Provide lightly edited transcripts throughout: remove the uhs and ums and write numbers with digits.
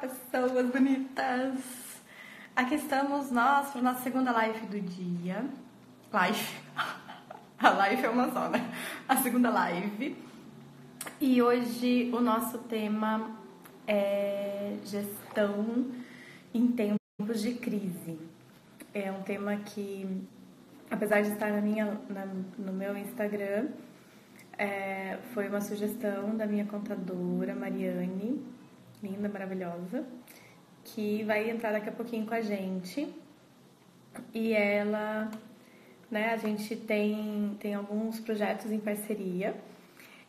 pessoas bonitas! Aqui estamos nós para nossa segunda live do dia. A live é uma só, né? A segunda live. E hoje o nosso tema é gestão em tempos de crise. É um tema que, apesar de estar no meu Instagram, foi uma sugestão da minha contadora, Mariane, linda, maravilhosa, que vai entrar daqui a pouquinho com a gente. E ela, né, a gente tem alguns projetos em parceria.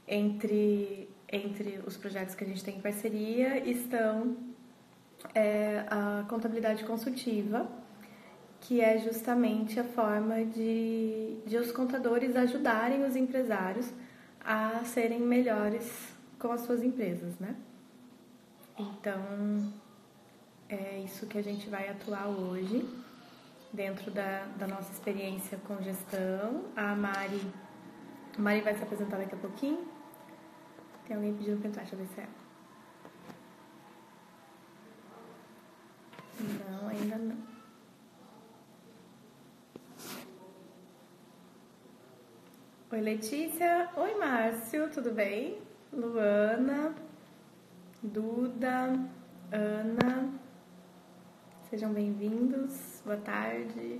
Entre os projetos que a gente tem em parceria estão a contabilidade consultiva, que é justamente a forma de os contadores ajudarem os empresários a serem melhores com as suas empresas, né? Então, é isso que a gente vai atuar hoje, dentro da nossa experiência com gestão. A Mari vai se apresentar daqui a pouquinho. Tem alguém pedindo pra entrar, deixa eu ver se é. Não, ainda não. Oi, Letícia. Oi, Márcio, tudo bem? Luana, Duda, Ana, sejam bem-vindos. Boa tarde.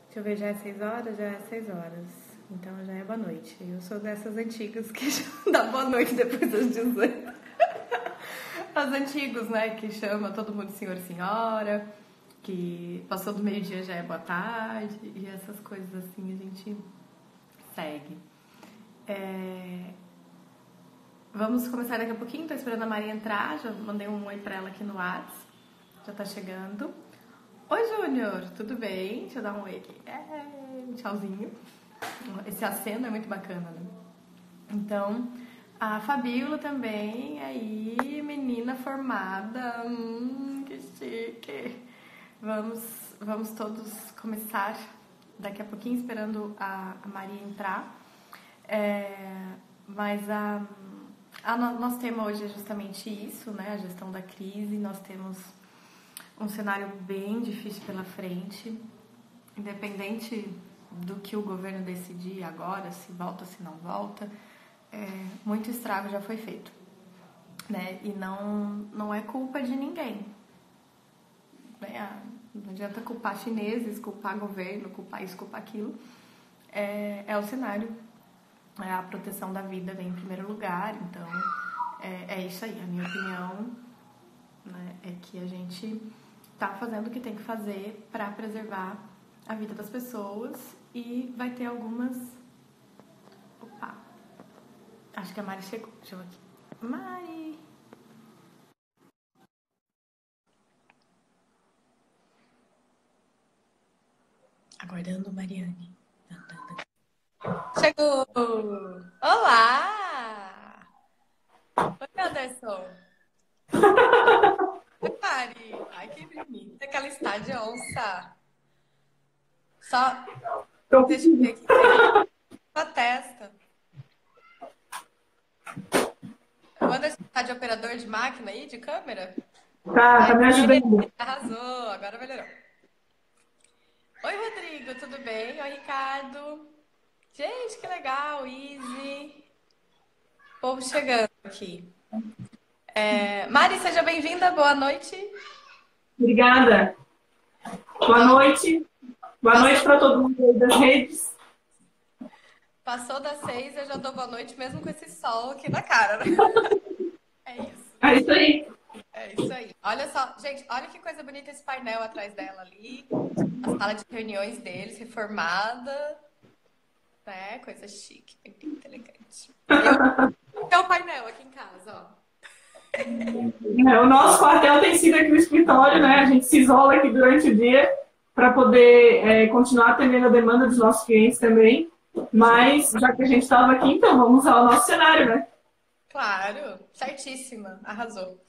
Deixa eu ver, já é 6 horas? Já é 6 horas. Então já é boa noite. Eu sou dessas antigas que dá boa noite depois das 18. As antigas, né? Que chama todo mundo senhor e senhora, que passou do meio-dia já é boa tarde, e essas coisas assim a gente segue. Vamos começar daqui a pouquinho. Tô esperando a Maria entrar. Já mandei um oi pra ela aqui no WhatsApp. Já tá chegando. Oi, Júnior, tudo bem? Deixa eu dar um oi aqui. Um tchauzinho. Esse aceno é muito bacana, né? Então, a Fabíola também, aí, menina formada. Que chique. Vamos todos começar daqui a pouquinho, esperando a Maria entrar. Mas nosso tema hoje é justamente isso, né? A gestão da crise. Nós temos um cenário bem difícil pela frente, independente do que o governo decidir agora, se volta, se não volta, muito estrago já foi feito, né? E não é culpa de ninguém, né? Não adianta culpar chineses, culpar governo, culpar isso, culpar aquilo. É o cenário, a proteção da vida vem em primeiro lugar. Então é isso aí. A minha opinião, né, é que a gente tá fazendo o que tem que fazer para preservar a vida das pessoas, e vai ter algumas... Opa! Acho que a Mari chegou. Deixa eu ver aqui. Mari! Aguardando Mariane. Chegou! Olá! Oi, Anderson! Oi, Mari! Ai, que bonita que ela está de onça! Só... Deixa eu ver aqui. Sua testa. O Anderson tá de operador de máquina aí, de câmera? Tá me ajudando. Arrasou, agora melhorou. Oi, Rodrigo, tudo bem? Oi, Ricardo. Gente, que legal, Easy. Povo chegando aqui. Mari, seja bem-vinda, boa noite. Obrigada. Boa noite. Boa noite para todo mundo aí das redes. Passou das 6, eu já dou boa noite mesmo com esse sol aqui na cara, né? É isso. É isso aí. É isso aí. Olha só, gente, olha que coisa bonita esse painel atrás dela ali. A sala de reuniões deles, reformada. Né? Coisa chique, bonita, elegante. É o painel aqui em casa, ó. O nosso quartel tem sido aqui o escritório, né? A gente se isola aqui durante o dia para poder continuar atendendo a demanda dos nossos clientes também. Mas, já que a gente estava aqui, então vamos usar o nosso cenário, né? Claro, certíssima, arrasou.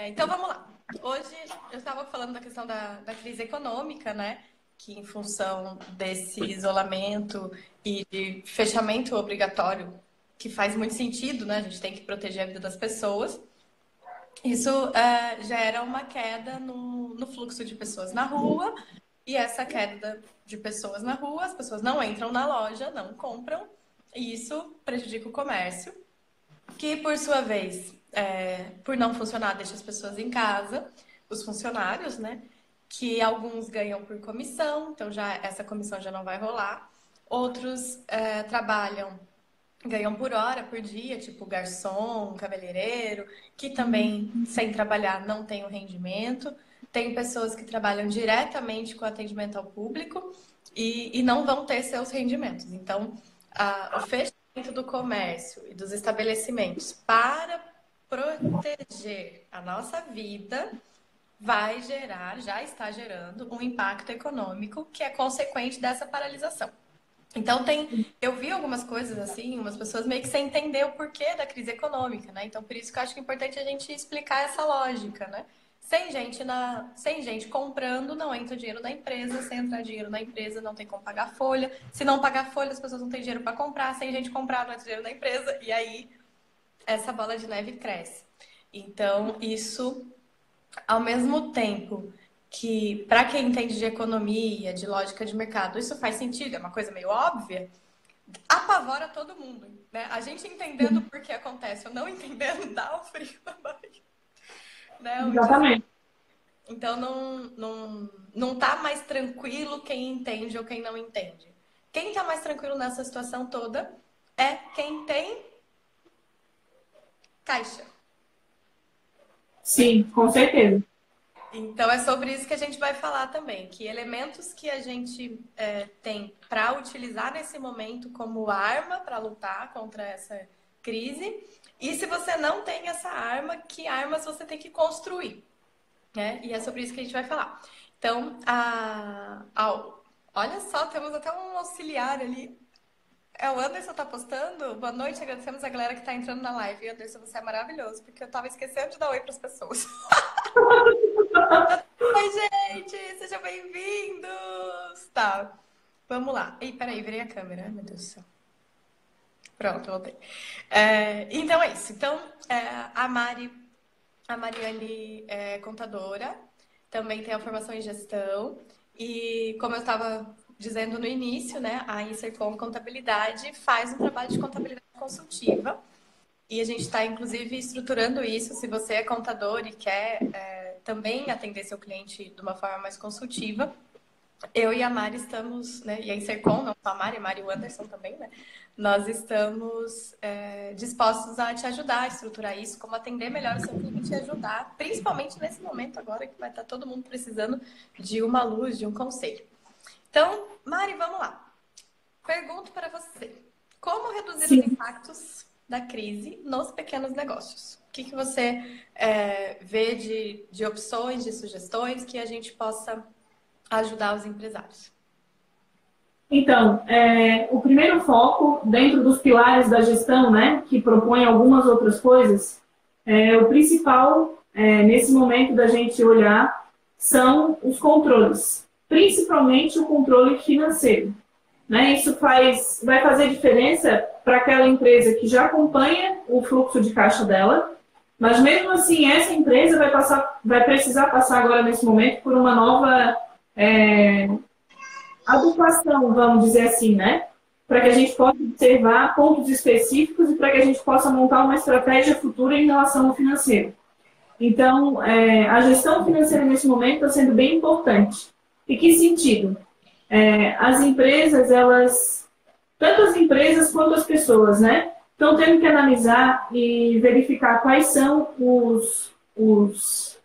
Então vamos lá. Hoje eu estava falando da questão da crise econômica, né? Que em função desse isolamento e de fechamento obrigatório, que faz muito sentido, né? A gente tem que proteger a vida das pessoas. isso gera uma queda no fluxo de pessoas na rua, e essa queda de pessoas na rua, as pessoas não entram na loja, não compram, e isso prejudica o comércio, que por sua vez, por não funcionar, deixa as pessoas em casa, os funcionários, né? Que alguns ganham por comissão, então essa comissão já não vai rolar. Outros ganham por hora, por dia, tipo garçom, cabeleireiro, que também, sem trabalhar, não tem o rendimento. Tem pessoas que trabalham diretamente com atendimento ao público e não vão ter seus rendimentos. Então, o fechamento do comércio e dos estabelecimentos para proteger a nossa vida vai gerar, já está gerando, um impacto econômico que é consequente dessa paralisação. Então, eu vi algumas coisas assim, umas pessoas meio que sem entender o porquê da crise econômica, né? Então, por isso que eu acho que é importante a gente explicar essa lógica, né? Sem gente comprando, não entra dinheiro na empresa. Sem entrar dinheiro na empresa, não tem como pagar folha. Se não pagar folha, as pessoas não têm dinheiro para comprar. Sem gente comprar, não entra dinheiro na empresa. E aí, essa bola de neve cresce. Então, isso, ao mesmo tempo que, para quem entende de economia, de lógica de mercado, isso faz sentido, é uma coisa meio óbvia, apavora todo mundo, né? A gente entendendo por que acontece ou não entendendo, dá um frio na barriga. Né? Exatamente. Então, não tá mais tranquilo quem entende ou quem não entende. Quem tá mais tranquilo nessa situação toda é quem tem caixa. Sim, com certeza. Então, é sobre isso que a gente vai falar também, que elementos que a gente tem para utilizar nesse momento como arma para lutar contra essa crise, e se você não tem essa arma, que armas você tem que construir, né? E é sobre isso que a gente vai falar. Então, olha só, temos até um auxiliar ali. O Anderson tá postando. Boa noite, agradecemos a galera que tá entrando na live. Anderson, você é maravilhoso, porque eu tava esquecendo de dar oi pras pessoas. Oi, gente! Sejam bem-vindos! Tá, vamos lá. Ih, peraí, virei a câmera. Meu Deus do céu. Pronto, voltei. Então é isso. Então, a Mariane é contadora, também tem a formação em gestão. E como eu estava dizendo no início, né, a Insercom Contabilidade faz um trabalho de contabilidade consultiva. E a gente está, inclusive, estruturando isso. Se você é contador e quer também atender seu cliente de uma forma mais consultiva, eu e a Mari estamos, né, e a Insercom, não só a Mari e o Anderson também, né, nós estamos dispostos a te ajudar a estruturar isso, como atender melhor o seu cliente e ajudar, principalmente nesse momento agora que vai estar todo mundo precisando de uma luz, de um conselho. Então, Mari, vamos lá. Pergunto para você, como reduzir os impactos da crise nos pequenos negócios? O que você vê de opções, de sugestões que a gente possa ajudar os empresários? Então, o primeiro foco, dentro dos pilares da gestão, né, que propõe algumas outras coisas, o principal, nesse momento da gente olhar, são os controles, principalmente o controle financeiro. Né? Isso vai fazer diferença para aquela empresa que já acompanha o fluxo de caixa dela, mas mesmo assim essa empresa vai precisar passar agora nesse momento por uma nova adequação, vamos dizer assim, né? Para que a gente possa observar pontos específicos e para que a gente possa montar uma estratégia futura em relação ao financeiro. Então, a gestão financeira nesse momento está sendo bem importante. Em que sentido? As empresas, tanto as empresas quanto as pessoas, né? Estão tendo que analisar e verificar quais são os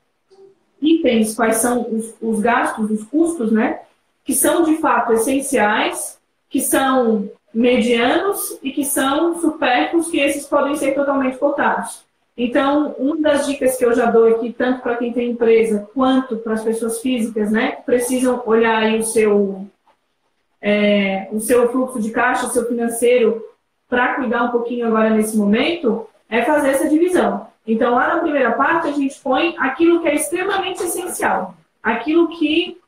itens, quais são os gastos, os custos, né? Que são de fato essenciais, que são medianos e que são supérfluos, que esses podem ser totalmente cortados. Então, uma das dicas que eu já dou aqui, tanto para quem tem empresa quanto para as pessoas físicas, né, que precisam olhar aí o seu fluxo de caixa, o seu financeiro, para cuidar um pouquinho agora nesse momento, é fazer essa divisão. Então, lá na primeira parte, a gente põe aquilo que é extremamente essencial. Aquilo que,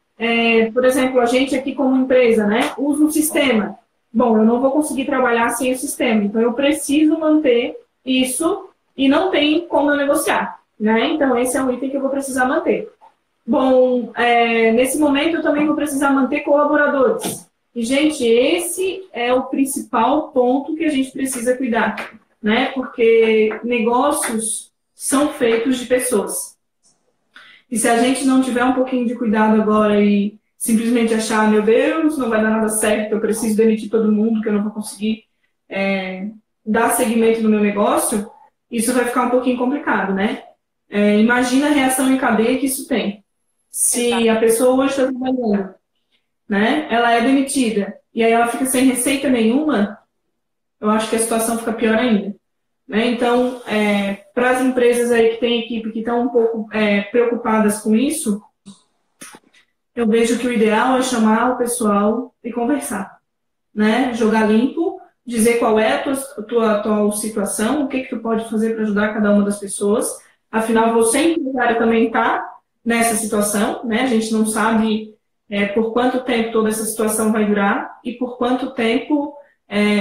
por exemplo, a gente aqui como empresa, né, usa um sistema. Bom, eu não vou conseguir trabalhar sem o sistema, então eu preciso manter isso e não tem como eu negociar. né? Então, esse é um item que eu vou precisar manter. Bom, nesse momento eu também vou precisar manter colaboradores. E, gente, esse é o principal ponto que a gente precisa cuidar, né? Porque negócios são feitos de pessoas. E se a gente não tiver um pouquinho de cuidado agora e simplesmente achar, meu Deus, não vai dar nada certo, eu preciso demitir todo mundo, que eu não vou conseguir dar seguimento no meu negócio, isso vai ficar um pouquinho complicado, né? Imagina a reação em cadeia que isso tem. Se a pessoa hoje está trabalhando, né, ela é demitida, e aí ela fica sem receita nenhuma, eu acho que a situação fica pior ainda. Né? Então, para as empresas aí que têm equipe que estão um pouco preocupadas com isso, eu vejo que o ideal é chamar o pessoal e conversar, né? Jogar limpo, dizer qual é a tua atual situação, o que tu pode fazer para ajudar cada uma das pessoas. Afinal, você, empresário, também está nessa situação, né? A gente não sabe por quanto tempo toda essa situação vai durar e por quanto tempo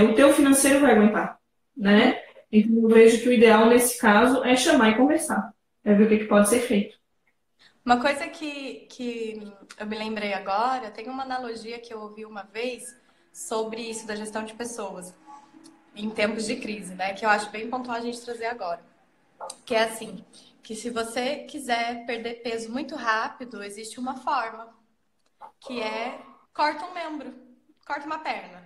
o teu financeiro vai aguentar, né? Então, eu vejo que o ideal nesse caso é chamar e conversar, ver o que pode ser feito. Uma coisa que eu me lembrei agora, tem uma analogia que eu ouvi uma vez sobre isso da gestão de pessoas em tempos de crise, né? Que eu acho bem pontual a gente trazer agora. Que é assim, que se você quiser perder peso muito rápido, existe uma forma, que é corta um membro, corta uma perna.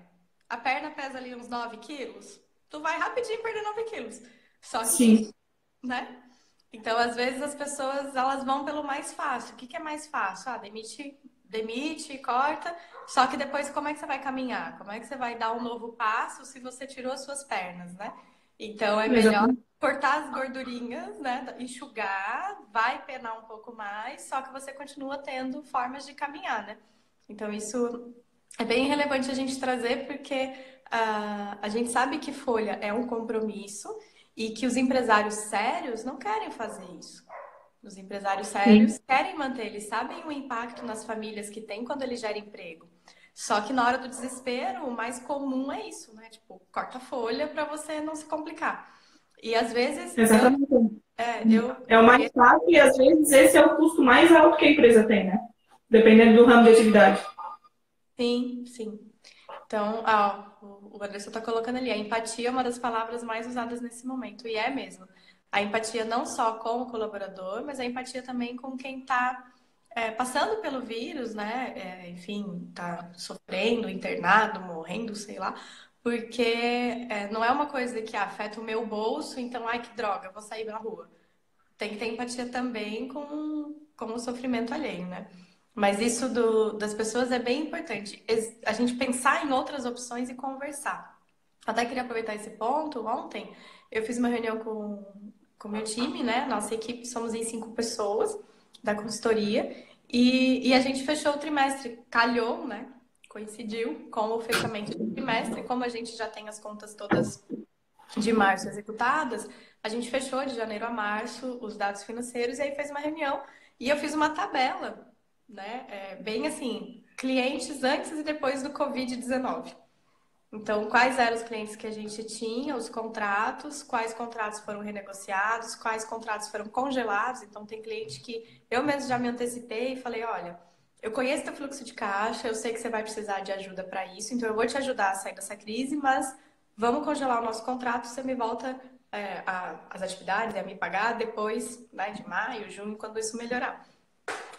A perna pesa ali uns 9 quilos, tu vai rapidinho perder 9 quilos. Só que, sim, né? Então, às vezes, as pessoas, elas vão pelo mais fácil. O que é mais fácil? Demite, corta. Só que depois, como é que você vai caminhar? Como é que você vai dar um novo passo se você tirou as suas pernas, né? Então, é melhor cortar as gordurinhas, né? Enxugar, vai penar um pouco mais, só que você continua tendo formas de caminhar, né? Então, isso é bem relevante a gente trazer, porque a gente sabe que folha é um compromisso, e que os empresários sérios não querem fazer isso. Os empresários sérios querem manter, eles sabem o impacto nas famílias que tem quando ele gera emprego. Só que na hora do desespero, o mais comum é isso, né? Tipo, corta a folha para você não se complicar. E às vezes... Exatamente. É o mais fácil e às vezes esse é o custo mais alto que a empresa tem, né? Dependendo do ramo de atividade. Sim, sim. Então, o Anderson está colocando ali, a empatia é uma das palavras mais usadas nesse momento, e é mesmo. A empatia não só com o colaborador, mas a empatia também com quem está passando pelo vírus, né? Enfim, está sofrendo, internado, morrendo, sei lá, porque não é uma coisa que afeta o meu bolso, então, ai, que droga, vou sair na rua. Tem que ter empatia também com o sofrimento alheio, né? Mas isso das pessoas é bem importante. A gente pensar em outras opções e conversar. Até queria aproveitar esse ponto. Ontem eu fiz uma reunião com o meu time, né? Nossa equipe, somos em 5 pessoas da consultoria. E a gente fechou o trimestre. Calhou, né? Coincidiu com o fechamento do trimestre. Como a gente já tem as contas todas de março executadas, a gente fechou de janeiro a março os dados financeiros e aí fez uma reunião. E eu fiz uma tabela, né? Bem assim, clientes antes e depois do Covid-19. Então, quais eram os clientes que a gente tinha, os contratos, quais contratos foram renegociados, quais contratos foram congelados. Então, tem cliente que eu mesmo já me antecipei e falei, olha, eu conheço teu fluxo de caixa, eu sei que você vai precisar de ajuda para isso, então eu vou te ajudar a sair dessa crise, mas vamos congelar o nosso contrato, você me volta as atividades e a me pagar depois, né, de maio, junho, quando isso melhorar.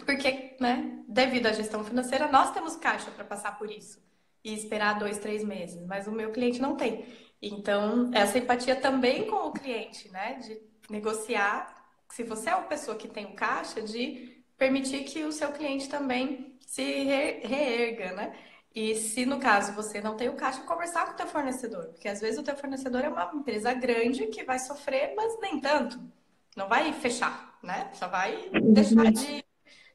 Porque, né, devido à gestão financeira, nós temos caixa para passar por isso e esperar 2, 3 meses, mas o meu cliente não tem. Então, essa empatia também com o cliente, né, de negociar, se você é uma pessoa que tem o caixa, de permitir que o seu cliente também se reerga, né? E se, no caso, você não tem o caixa, conversar com o teu fornecedor, porque às vezes o teu fornecedor é uma empresa grande que vai sofrer, mas nem tanto. Não vai fechar, né? Só vai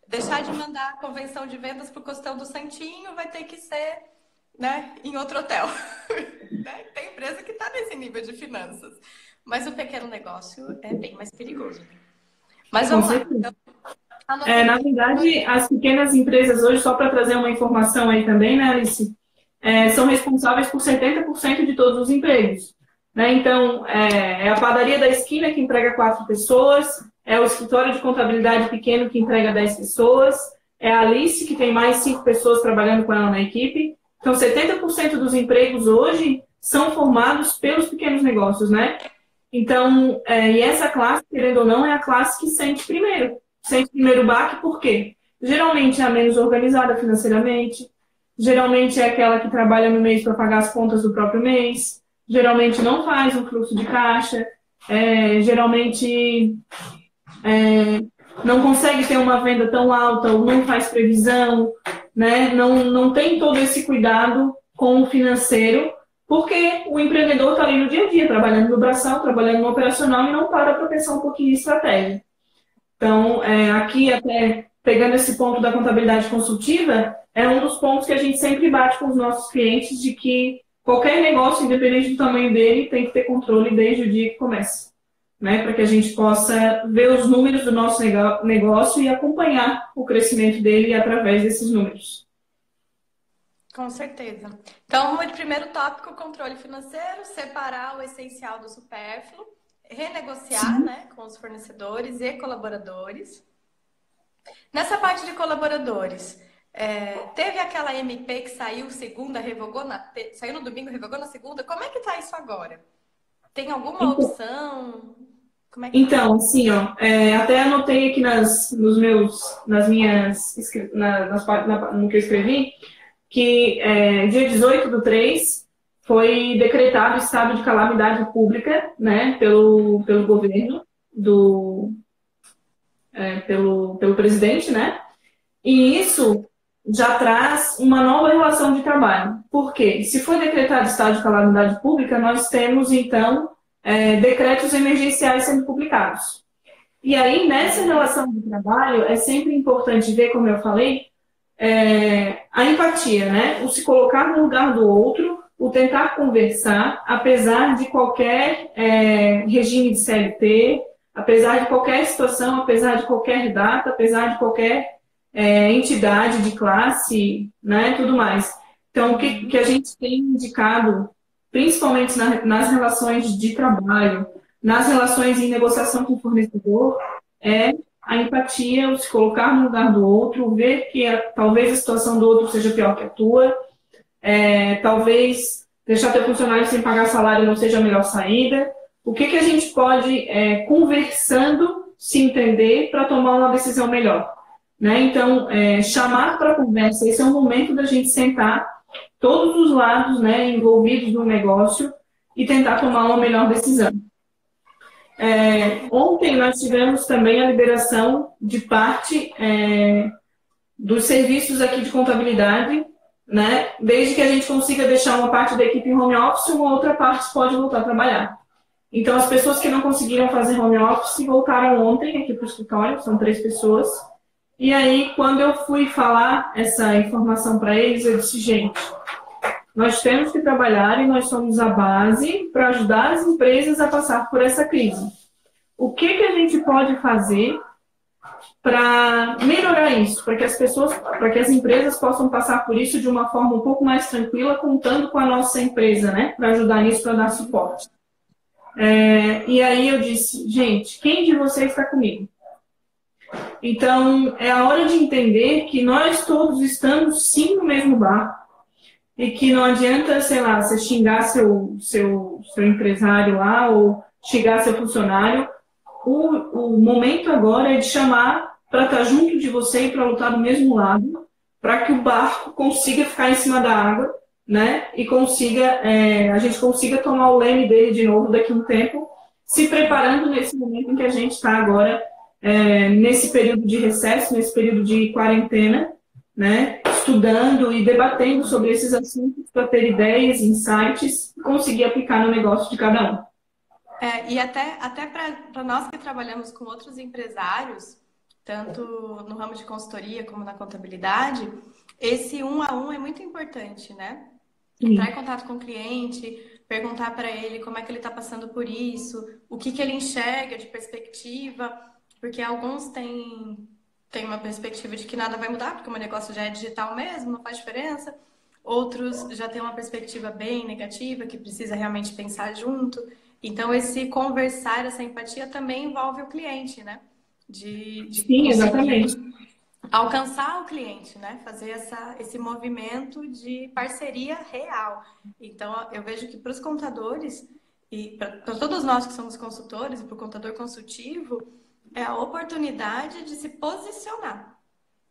deixar de mandar a convenção de vendas pro Costão do Santinho, vai ter que ser, né, em outro hotel. Né? Tem empresa que está nesse nível de finanças. Mas o pequeno negócio é bem mais perigoso. Mas vamos lá. Então, na verdade, as pequenas empresas hoje, só para trazer uma informação aí também, né, Alice, são responsáveis por 70% de todos os empregos. Né? Então, é a padaria da esquina que emprega 4 pessoas, é o escritório de contabilidade pequeno que entrega 10 pessoas, é a Alice, que tem mais 5 pessoas trabalhando com ela na equipe. Então, 70% dos empregos hoje são formados pelos pequenos negócios, né? Então, e essa classe, querendo ou não, é a classe que sente primeiro. Sente primeiro o baque, por quê? Geralmente é a menos organizada financeiramente, geralmente é aquela que trabalha no mês para pagar as contas do próprio mês, geralmente não faz um fluxo de caixa, geralmente não consegue ter uma venda tão alta ou não faz previsão, né? Não tem todo esse cuidado com o financeiro, porque o empreendedor está ali no dia a dia, trabalhando no braçal, trabalhando no operacional e não para pensar um pouquinho de estratégia. Então, aqui até pegando esse ponto da contabilidade consultiva, é um dos pontos que a gente sempre bate com os nossos clientes de que qualquer negócio, independente do tamanho dele, tem que ter controle desde o dia que começa, né? Para que a gente possa ver os números do nosso negócio e acompanhar o crescimento dele através desses números. Com certeza. Então, o primeiro tópico, controle financeiro, separar o essencial do supérfluo, renegociar, né, com os fornecedores e colaboradores. Nessa parte de colaboradores, teve aquela MP que saiu segunda, saiu no domingo, revogou na segunda. Como é que tá isso agora? Tem alguma opção? Como é que então, assim, até anotei aqui no que eu escrevi, que dia 18/3 foi decretado estado de calamidade pública, né, pelo governo, pelo presidente, né? E isso já traz uma nova relação de trabalho. Por quê? Se foi decretado estado de calamidade pública, nós temos, então, decretos emergenciais sendo publicados. E aí, nessa relação de trabalho, é sempre importante ver, como eu falei, a empatia, né? O se colocar no lugar do outro, o tentar conversar, apesar de qualquer regime de CLT, apesar de qualquer situação, apesar de qualquer data, apesar de qualquer entidade de classe, né? Tudo mais. Então, o que a gente tem indicado, principalmente nas relações de trabalho, nas relações em negociação com o fornecedor, é a empatia, o se colocar no lugar do outro, ver que talvez a situação do outro seja pior que a tua, talvez deixar teu funcionário sem pagar salário não seja a melhor saída. O que a gente pode, conversando, se entender para tomar uma decisão melhor, né? Então, chamar para conversa, esse é o momento da gente sentar todos os lados, né, envolvidos no negócio e tentar tomar uma melhor decisão. Ontem nós tivemos também a liberação de parte dos serviços aqui de contabilidade, né? Desde que a gente consiga deixar uma parte da equipe em home office, uma outra parte pode voltar a trabalhar. Então, as pessoas que não conseguiram fazer home office voltaram ontem aqui para o escritório, são 3 pessoas. E aí, quando eu fui falar essa informação para eles, eu disse, gente, nós temos que trabalhar e nós somos a base para ajudar as empresas a passar por essa crise. O que a gente pode fazer para melhorar isso, para que as empresas possam passar por isso de uma forma um pouco mais tranquila, contando com a nossa empresa, né, para ajudar nisso, para dar suporte. E aí eu disse, gente, quem de vocês está comigo? Então, é a hora de entender que nós todos estamos sim no mesmo barco e que não adianta, sei lá, você xingar seu empresário lá ou xingar seu funcionário. O momento agora é de chamar para estar junto de você e para lutar do mesmo lado, para que o barco consiga ficar em cima da água, né? E a gente consiga tomar o leme dele de novo daqui a um tempo, se preparando nesse momento em que a gente está agora, nesse período de recesso, nesse período de quarentena, né? Estudando e debatendo sobre esses assuntos para ter ideias, insights e conseguir aplicar no negócio de cada um. E até para nós que trabalhamos com outros empresários, tanto no ramo de consultoria como na contabilidade, esse 1 a 1 é muito importante, né? Entrar em contato com o cliente, perguntar para ele como é que ele está passando por isso, o que ele enxerga de perspectiva, porque alguns têm uma perspectiva de que nada vai mudar, porque o meu negócio já é digital mesmo, não faz diferença. Outros já têm uma perspectiva bem negativa, que precisa realmente pensar junto. Então, esse conversar, essa empatia também envolve o cliente, né? De Sim, conseguir exatamente. alcançar o cliente, né? Fazer esse movimento de parceria real. Então, eu vejo que para os contadores e para todos nós que somos consultores e para o contador consultivo, é a oportunidade de se posicionar,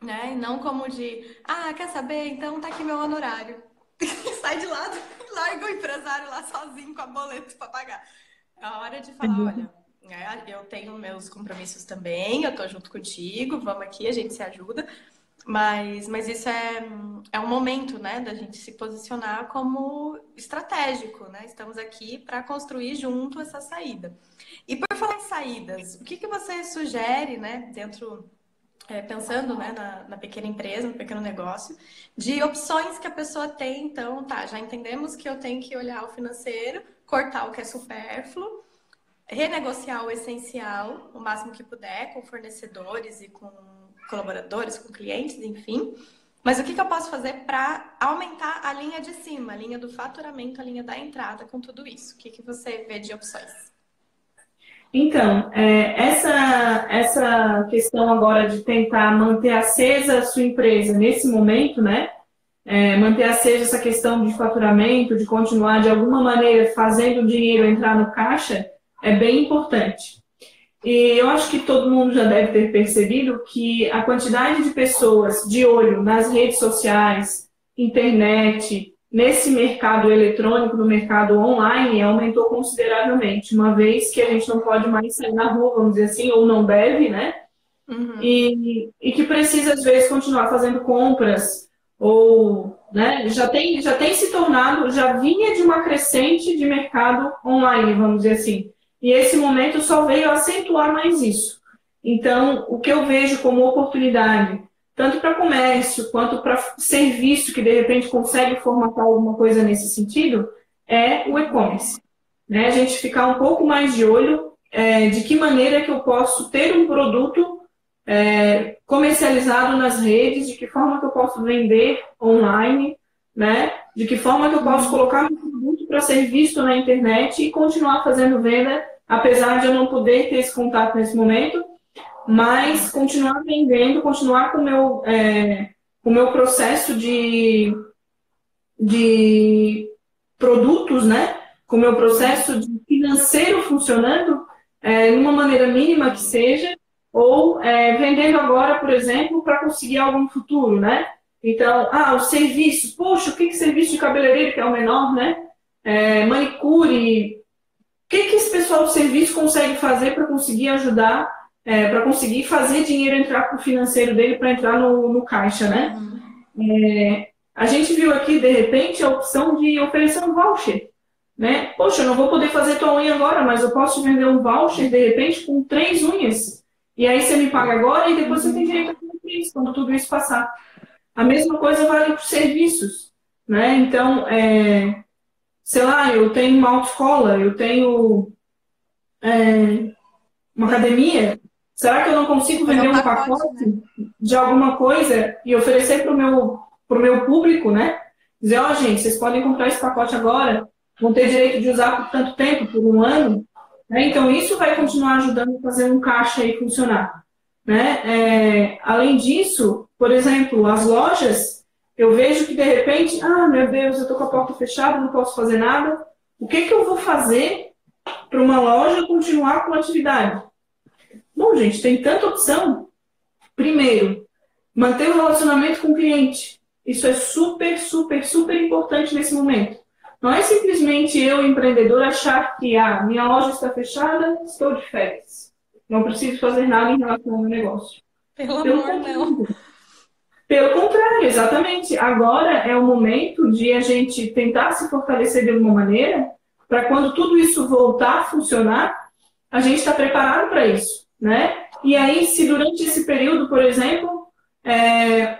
né? E não como de, quer saber? Então tá aqui meu honorário. Sai de lado e larga o empresário lá sozinho com a boleta para pagar. É a hora de falar, olha, eu tenho meus compromissos também, eu tô junto contigo, vamos aqui, a gente se ajuda. Mas isso é um momento, né, da gente se posicionar como estratégico, né? Estamos aqui para construir junto essa saída. E por falar em saídas, o que você sugere, né, pensando, né, na pequena empresa, no pequeno negócio, de opções que a pessoa tem? Então, já entendemos que eu tenho que olhar o financeiro, cortar o que é supérfluo, renegociar o essencial, o máximo que puder, com fornecedores e com colaboradores, com clientes, enfim. Mas o que eu posso fazer para aumentar a linha de cima, a linha do faturamento, a linha da entrada com tudo isso? O que você vê de opções? Então, essa questão agora de tentar manter acesa a sua empresa nesse momento, né? Manter acesa essa questão de faturamento, de continuar de alguma maneira fazendo o dinheiro entrar no caixa, é bem importante. E eu acho que todo mundo já deve ter percebido que a quantidade de pessoas de olho nas redes sociais, internet, nesse mercado eletrônico, no mercado online, aumentou consideravelmente, uma vez que a gente não pode mais sair na rua, vamos dizer assim, ou não deve, né? Uhum. E que precisa, às vezes, continuar fazendo compras, ou né, já tem se tornado, já vinha de uma crescente de mercado online, vamos dizer assim. E esse momento só veio acentuar mais isso. Então, o que eu vejo como oportunidade, tanto para comércio quanto para serviço que de repente consegue formatar alguma coisa nesse sentido, é o e-commerce. Né? A gente ficar um pouco mais de olho de que maneira que eu posso ter um produto comercializado nas redes, de que forma que eu posso vender online, né? De que forma que eu posso colocar meu produto para ser visto na internet e continuar fazendo venda, apesar de eu não poder ter esse contato nesse momento, mas continuar vendendo, continuar com o meu processo de produtos, né? Com o meu processo de financeiro funcionando, de uma maneira mínima que seja, ou vendendo agora, por exemplo, para conseguir algo no futuro, né? Então, o serviço, poxa, o que serviço de cabeleireiro que é o menor, né? Manicure, o que esse pessoal do serviço consegue fazer para conseguir ajudar, para conseguir fazer dinheiro entrar para o financeiro dele, para entrar no caixa, né? A gente viu aqui, de repente, a opção de oferecer um voucher, né? Poxa, eu não vou poder fazer tua unha agora, mas eu posso te vender um voucher, de repente, com 3 unhas. E aí você me paga agora e depois você tem direito a fazer isso, quando tudo isso passar. A mesma coisa vale para os serviços, né? Então, sei lá, eu tenho uma autoescola, eu tenho uma academia. Será que eu não consigo vender um pacote, né, de alguma coisa e oferecer para o meu público, né? Dizer, gente, vocês podem comprar esse pacote agora, vão ter direito de usar por tanto tempo, por um ano. Né? Então, isso vai continuar ajudando a fazer um caixa aí funcionar. Né? Além disso, por exemplo, as lojas, eu vejo que de repente, meu Deus, eu estou com a porta fechada, não posso fazer nada. O que eu vou fazer para uma loja continuar com a atividade? Bom, gente, tem tanta opção. Primeiro, manter o relacionamento com o cliente. Isso é super, super, super importante nesse momento. Não é simplesmente eu, empreendedor, achar que minha loja está fechada, estou de férias. Não preciso fazer nada em relação ao meu negócio. Pelo amor, não. Pelo contrário, exatamente. Agora é o momento de a gente tentar se fortalecer de alguma maneira, para quando tudo isso voltar a funcionar, a gente está preparado para isso. Né? E aí, se durante esse período, por exemplo,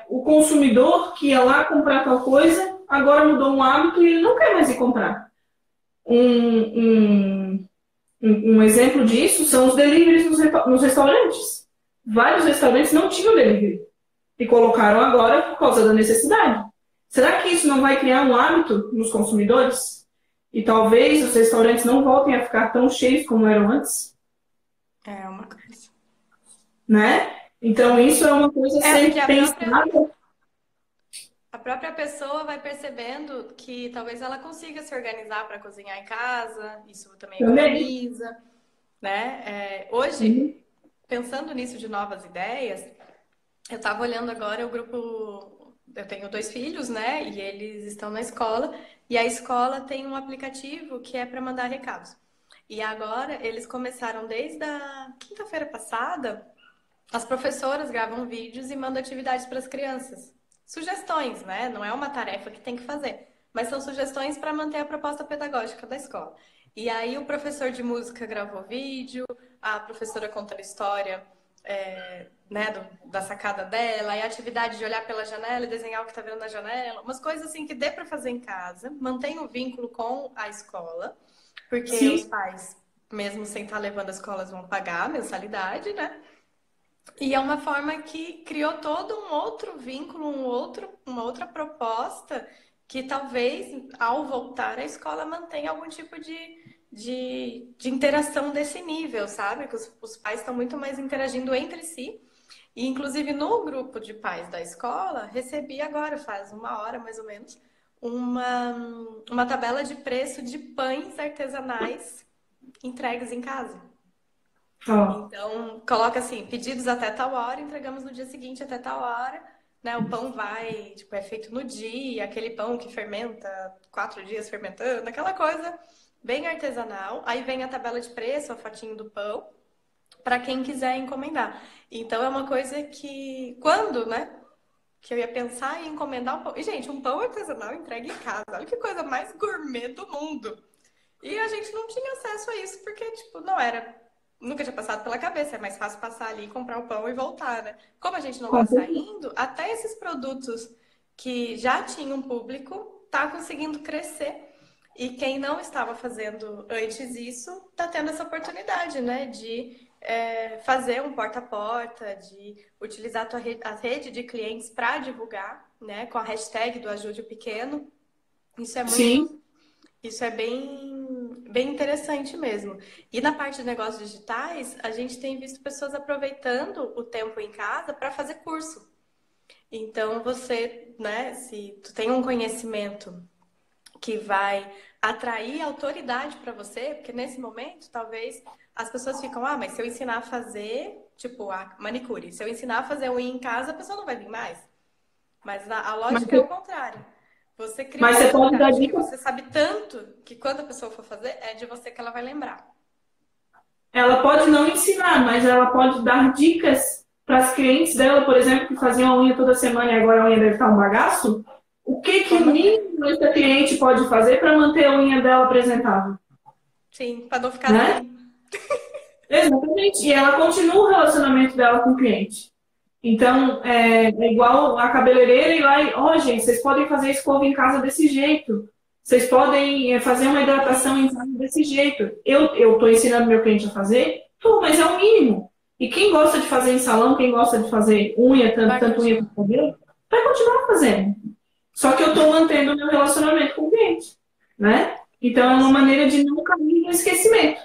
o consumidor que ia lá comprar tal coisa, agora mudou um hábito e ele não quer mais ir comprar. Um exemplo disso são os deliveries nos restaurantes. Vários restaurantes não tinham delivery e colocaram agora por causa da necessidade. Será que isso não vai criar um hábito nos consumidores? e talvez os restaurantes não voltem a ficar tão cheios como eram antes, É uma coisa. né? Então, isso é uma coisa sempre pensada. A própria pessoa vai percebendo que talvez ela consiga se organizar para cozinhar em casa, isso também economiza, né? Hoje, pensando nisso de novas ideias, eu estava olhando agora o grupo. Eu tenho 2 filhos, né? E eles estão na escola, e a escola tem um aplicativo que é para mandar recados. E agora eles começaram desde a quinta-feira passada, as professoras gravam vídeos e mandam atividades para as crianças. Sugestões, né? Não é uma tarefa que tem que fazer, mas são sugestões para manter a proposta pedagógica da escola. E aí o professor de música gravou vídeo, a professora contando história, né, da sacada dela, e a atividade de olhar pela janela e desenhar o que está vendo na janela, umas coisas assim que dê para fazer em casa, mantém o vínculo com a escola, porque os pais, mesmo sem estar levando as escolas, vão pagar a mensalidade, né? E é uma forma que criou todo um outro vínculo, uma outra proposta que talvez, ao voltar à escola, mantenha algum tipo de interação desse nível, sabe? Que os pais estão muito mais interagindo entre si. E, inclusive, no grupo de pais da escola, recebi agora, faz 1 hora mais ou menos, uma tabela de preço de pães artesanais entregues em casa. Então, coloca assim, pedidos até tal hora, entregamos no dia seguinte até tal hora, né? O pão vai, tipo, é feito no dia, aquele pão que fermenta 4 dias fermentando, aquela coisa bem artesanal. Aí vem a tabela de preço, a fotinho do pão, para quem quiser encomendar. Então, é uma coisa que, quando, né? Que eu ia pensar em encomendar um pão. E, gente, um pão artesanal entregue em casa. Olha que coisa mais gourmet do mundo. E a gente não tinha acesso a isso, porque, tipo, não era... Nunca tinha passado pela cabeça, é mais fácil passar ali, comprar o pão e voltar, né? Como a gente não tá saindo, até esses produtos que já tinham público, tá conseguindo crescer. E quem não estava fazendo antes isso, tá tendo essa oportunidade, né? De fazer um porta a porta, de utilizar a rede de clientes para divulgar, né? Com a hashtag do Ajude o Pequeno. Isso é muito... Sim. Isso é bem interessante mesmo. E na parte de negócios digitais, a gente tem visto pessoas aproveitando o tempo em casa para fazer curso. Então, você, né, se tu tem um conhecimento que vai atrair autoridade para você, porque nesse momento, talvez, as pessoas ficam, mas se eu ensinar a fazer, tipo, a manicure, se eu ensinar a fazer unha em casa, a pessoa não vai vir mais. Mas a lógica é o contrário. Você cria uma atividade que você sabe tanto que quando a pessoa for fazer, é de você que ela vai lembrar. Ela pode não ensinar, mas ela pode dar dicas para as clientes dela, por exemplo, que faziam a unha toda semana e agora a unha deve estar um bagaço. O que o mínimo essa cliente pode fazer para manter a unha dela apresentável? Sim, para não ficar assim. Exatamente. E ela continua o relacionamento dela com o cliente. Então, é igual a cabeleireira e lá, gente, vocês podem fazer escova em casa desse jeito. Vocês podem fazer uma hidratação em casa desse jeito. Eu estou ensinando meu cliente a fazer? Tô, mas é o mínimo. E quem gosta de fazer em salão, quem gosta de fazer unha, tanto unha quanto cabelo, vai continuar fazendo. Só que eu estou mantendo o meu relacionamento com o cliente, né? Então, é uma maneira de não cair no esquecimento.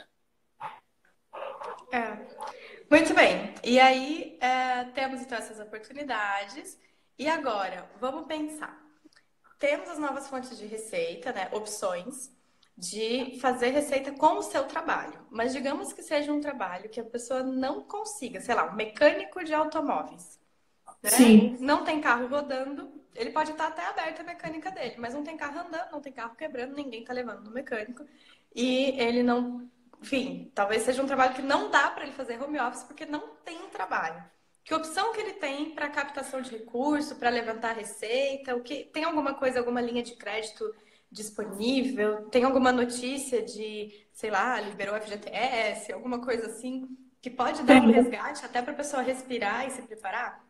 Muito bem. E aí, temos então essas oportunidades. E agora, vamos pensar. Temos as novas fontes de receita, né? Opções de fazer receita com o seu trabalho. Mas digamos que seja um trabalho que a pessoa não consiga, sei lá, um mecânico de automóveis. Né? Sim. Não tem carro rodando, ele pode estar até aberta a mecânica dele, mas não tem carro andando, não tem carro quebrando, ninguém está levando no mecânico. E ele não... Enfim, talvez seja um trabalho que não dá para ele fazer home office porque não tem trabalho. Que opção que ele tem para captação de recurso, para levantar receita? Tem alguma coisa, alguma linha de crédito disponível? Tem alguma notícia de, sei lá, liberou FGTS, alguma coisa assim, que pode dar um resgate até para a pessoa respirar e se preparar?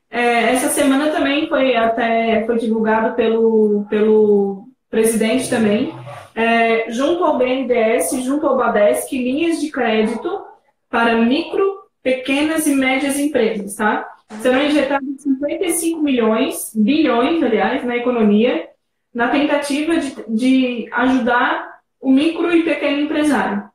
Essa semana também foi divulgado pelo presidente também, junto ao BNDES, junto ao Badesc, linhas de crédito para micro, pequenas e médias empresas, tá? Serão injetados 55 bilhões, aliás, na economia, na tentativa de ajudar o micro e pequeno empresário.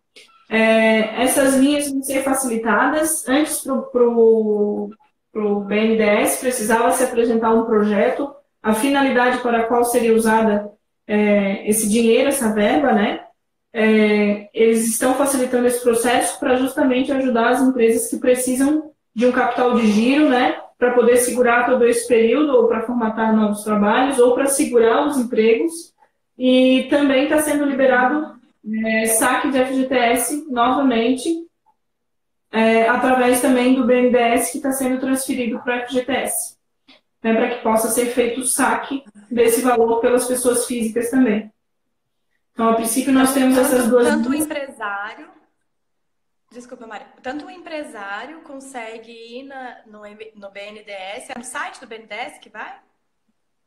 Essas linhas vão ser facilitadas. Antes, para o BNDES, precisava se apresentar um projeto, a finalidade para a qual seria usada esse dinheiro, essa verba, né? Eles estão facilitando esse processo para justamente ajudar as empresas que precisam de um capital de giro, né? Para poder segurar todo esse período, ou para formatar novos trabalhos, ou para segurar os empregos. E também está sendo liberado saque de FGTS novamente, através também do BNDES, que está sendo transferido para o FGTS, né, para que possa ser feito o saque desse valor pelas pessoas físicas também. Então, a princípio, nós temos essas duas... Tanto o empresário... Desculpa, Maria. Tanto o empresário consegue ir no BNDES, é no site do BNDES que vai?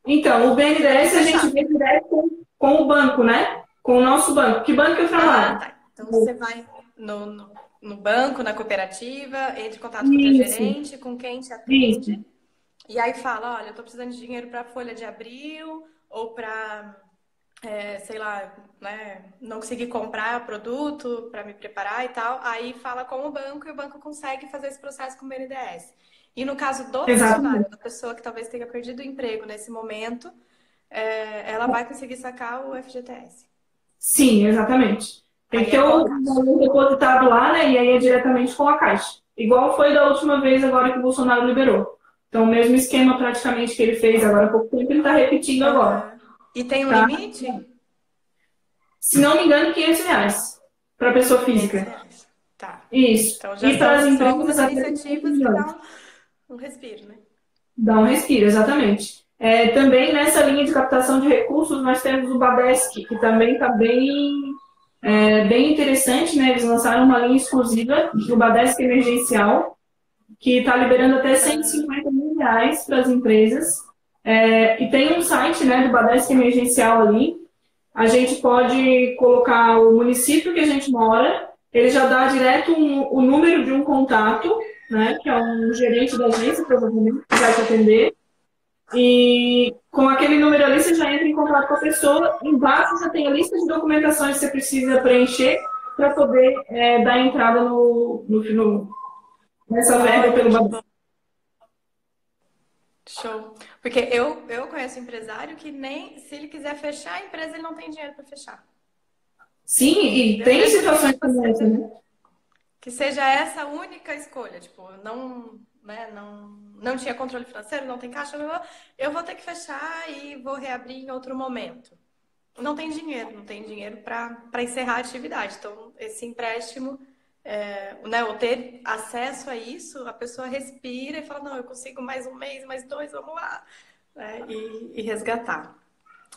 Então, o BNDES a gente vê direto com o banco, né? Com o nosso banco. Que banco eu trabalho? Tá. Então, você vai no banco, na cooperativa, entra em contato com o teu gerente, com quem te atende. Isso. E aí fala, olha, eu tô precisando de dinheiro para a folha de abril ou para... sei lá, né, não consegui comprar produto para me preparar e tal, aí fala com o banco e o banco consegue fazer esse processo com o BNDES. E no caso do funcionário, da pessoa que talvez tenha perdido o emprego nesse momento, ela vai conseguir sacar o FGTS. Sim, exatamente. Tem que ter o valor depositado lá, né, e aí é diretamente com a Caixa. Igual foi da última vez agora que o Bolsonaro liberou. Então, o mesmo esquema praticamente que ele fez agora há pouco tempo, ele está repetindo agora. E tem um limite? Se não me engano, R$500 para a pessoa física. Tá. Isso. Então já são algumas iniciativas que dão um respiro, né? Dá um respiro, exatamente. Também nessa linha de captação de recursos, nós temos o Badesc, que também está bem interessante, né? Eles lançaram uma linha exclusiva do Badesc Emergencial, que está liberando até R$150 mil para as empresas. E tem um site, né, do Badesc Emergencial ali. A gente pode colocar o município que a gente mora, ele já dá direto o número de um contato, né, que é um gerente da agência, provavelmente, que vai te atender. E com aquele número ali, você já entra em contato com a pessoa. Embaixo já tem a lista de documentações que você precisa preencher para poder dar entrada nessa verba pelo Badesc. Show. Porque eu conheço empresário que nem se ele quiser fechar a empresa, ele não tem dinheiro para fechar. Sim, e tem situações como essa, né? Que seja essa a única escolha. Tipo, não tinha controle financeiro, não tem caixa, eu vou ter que fechar e vou reabrir em outro momento. Não tem dinheiro para encerrar a atividade. Então, esse empréstimo... ou ter acesso a isso, a pessoa respira e fala, não, eu consigo mais um mês, mais 2, vamos lá, né? E resgatar.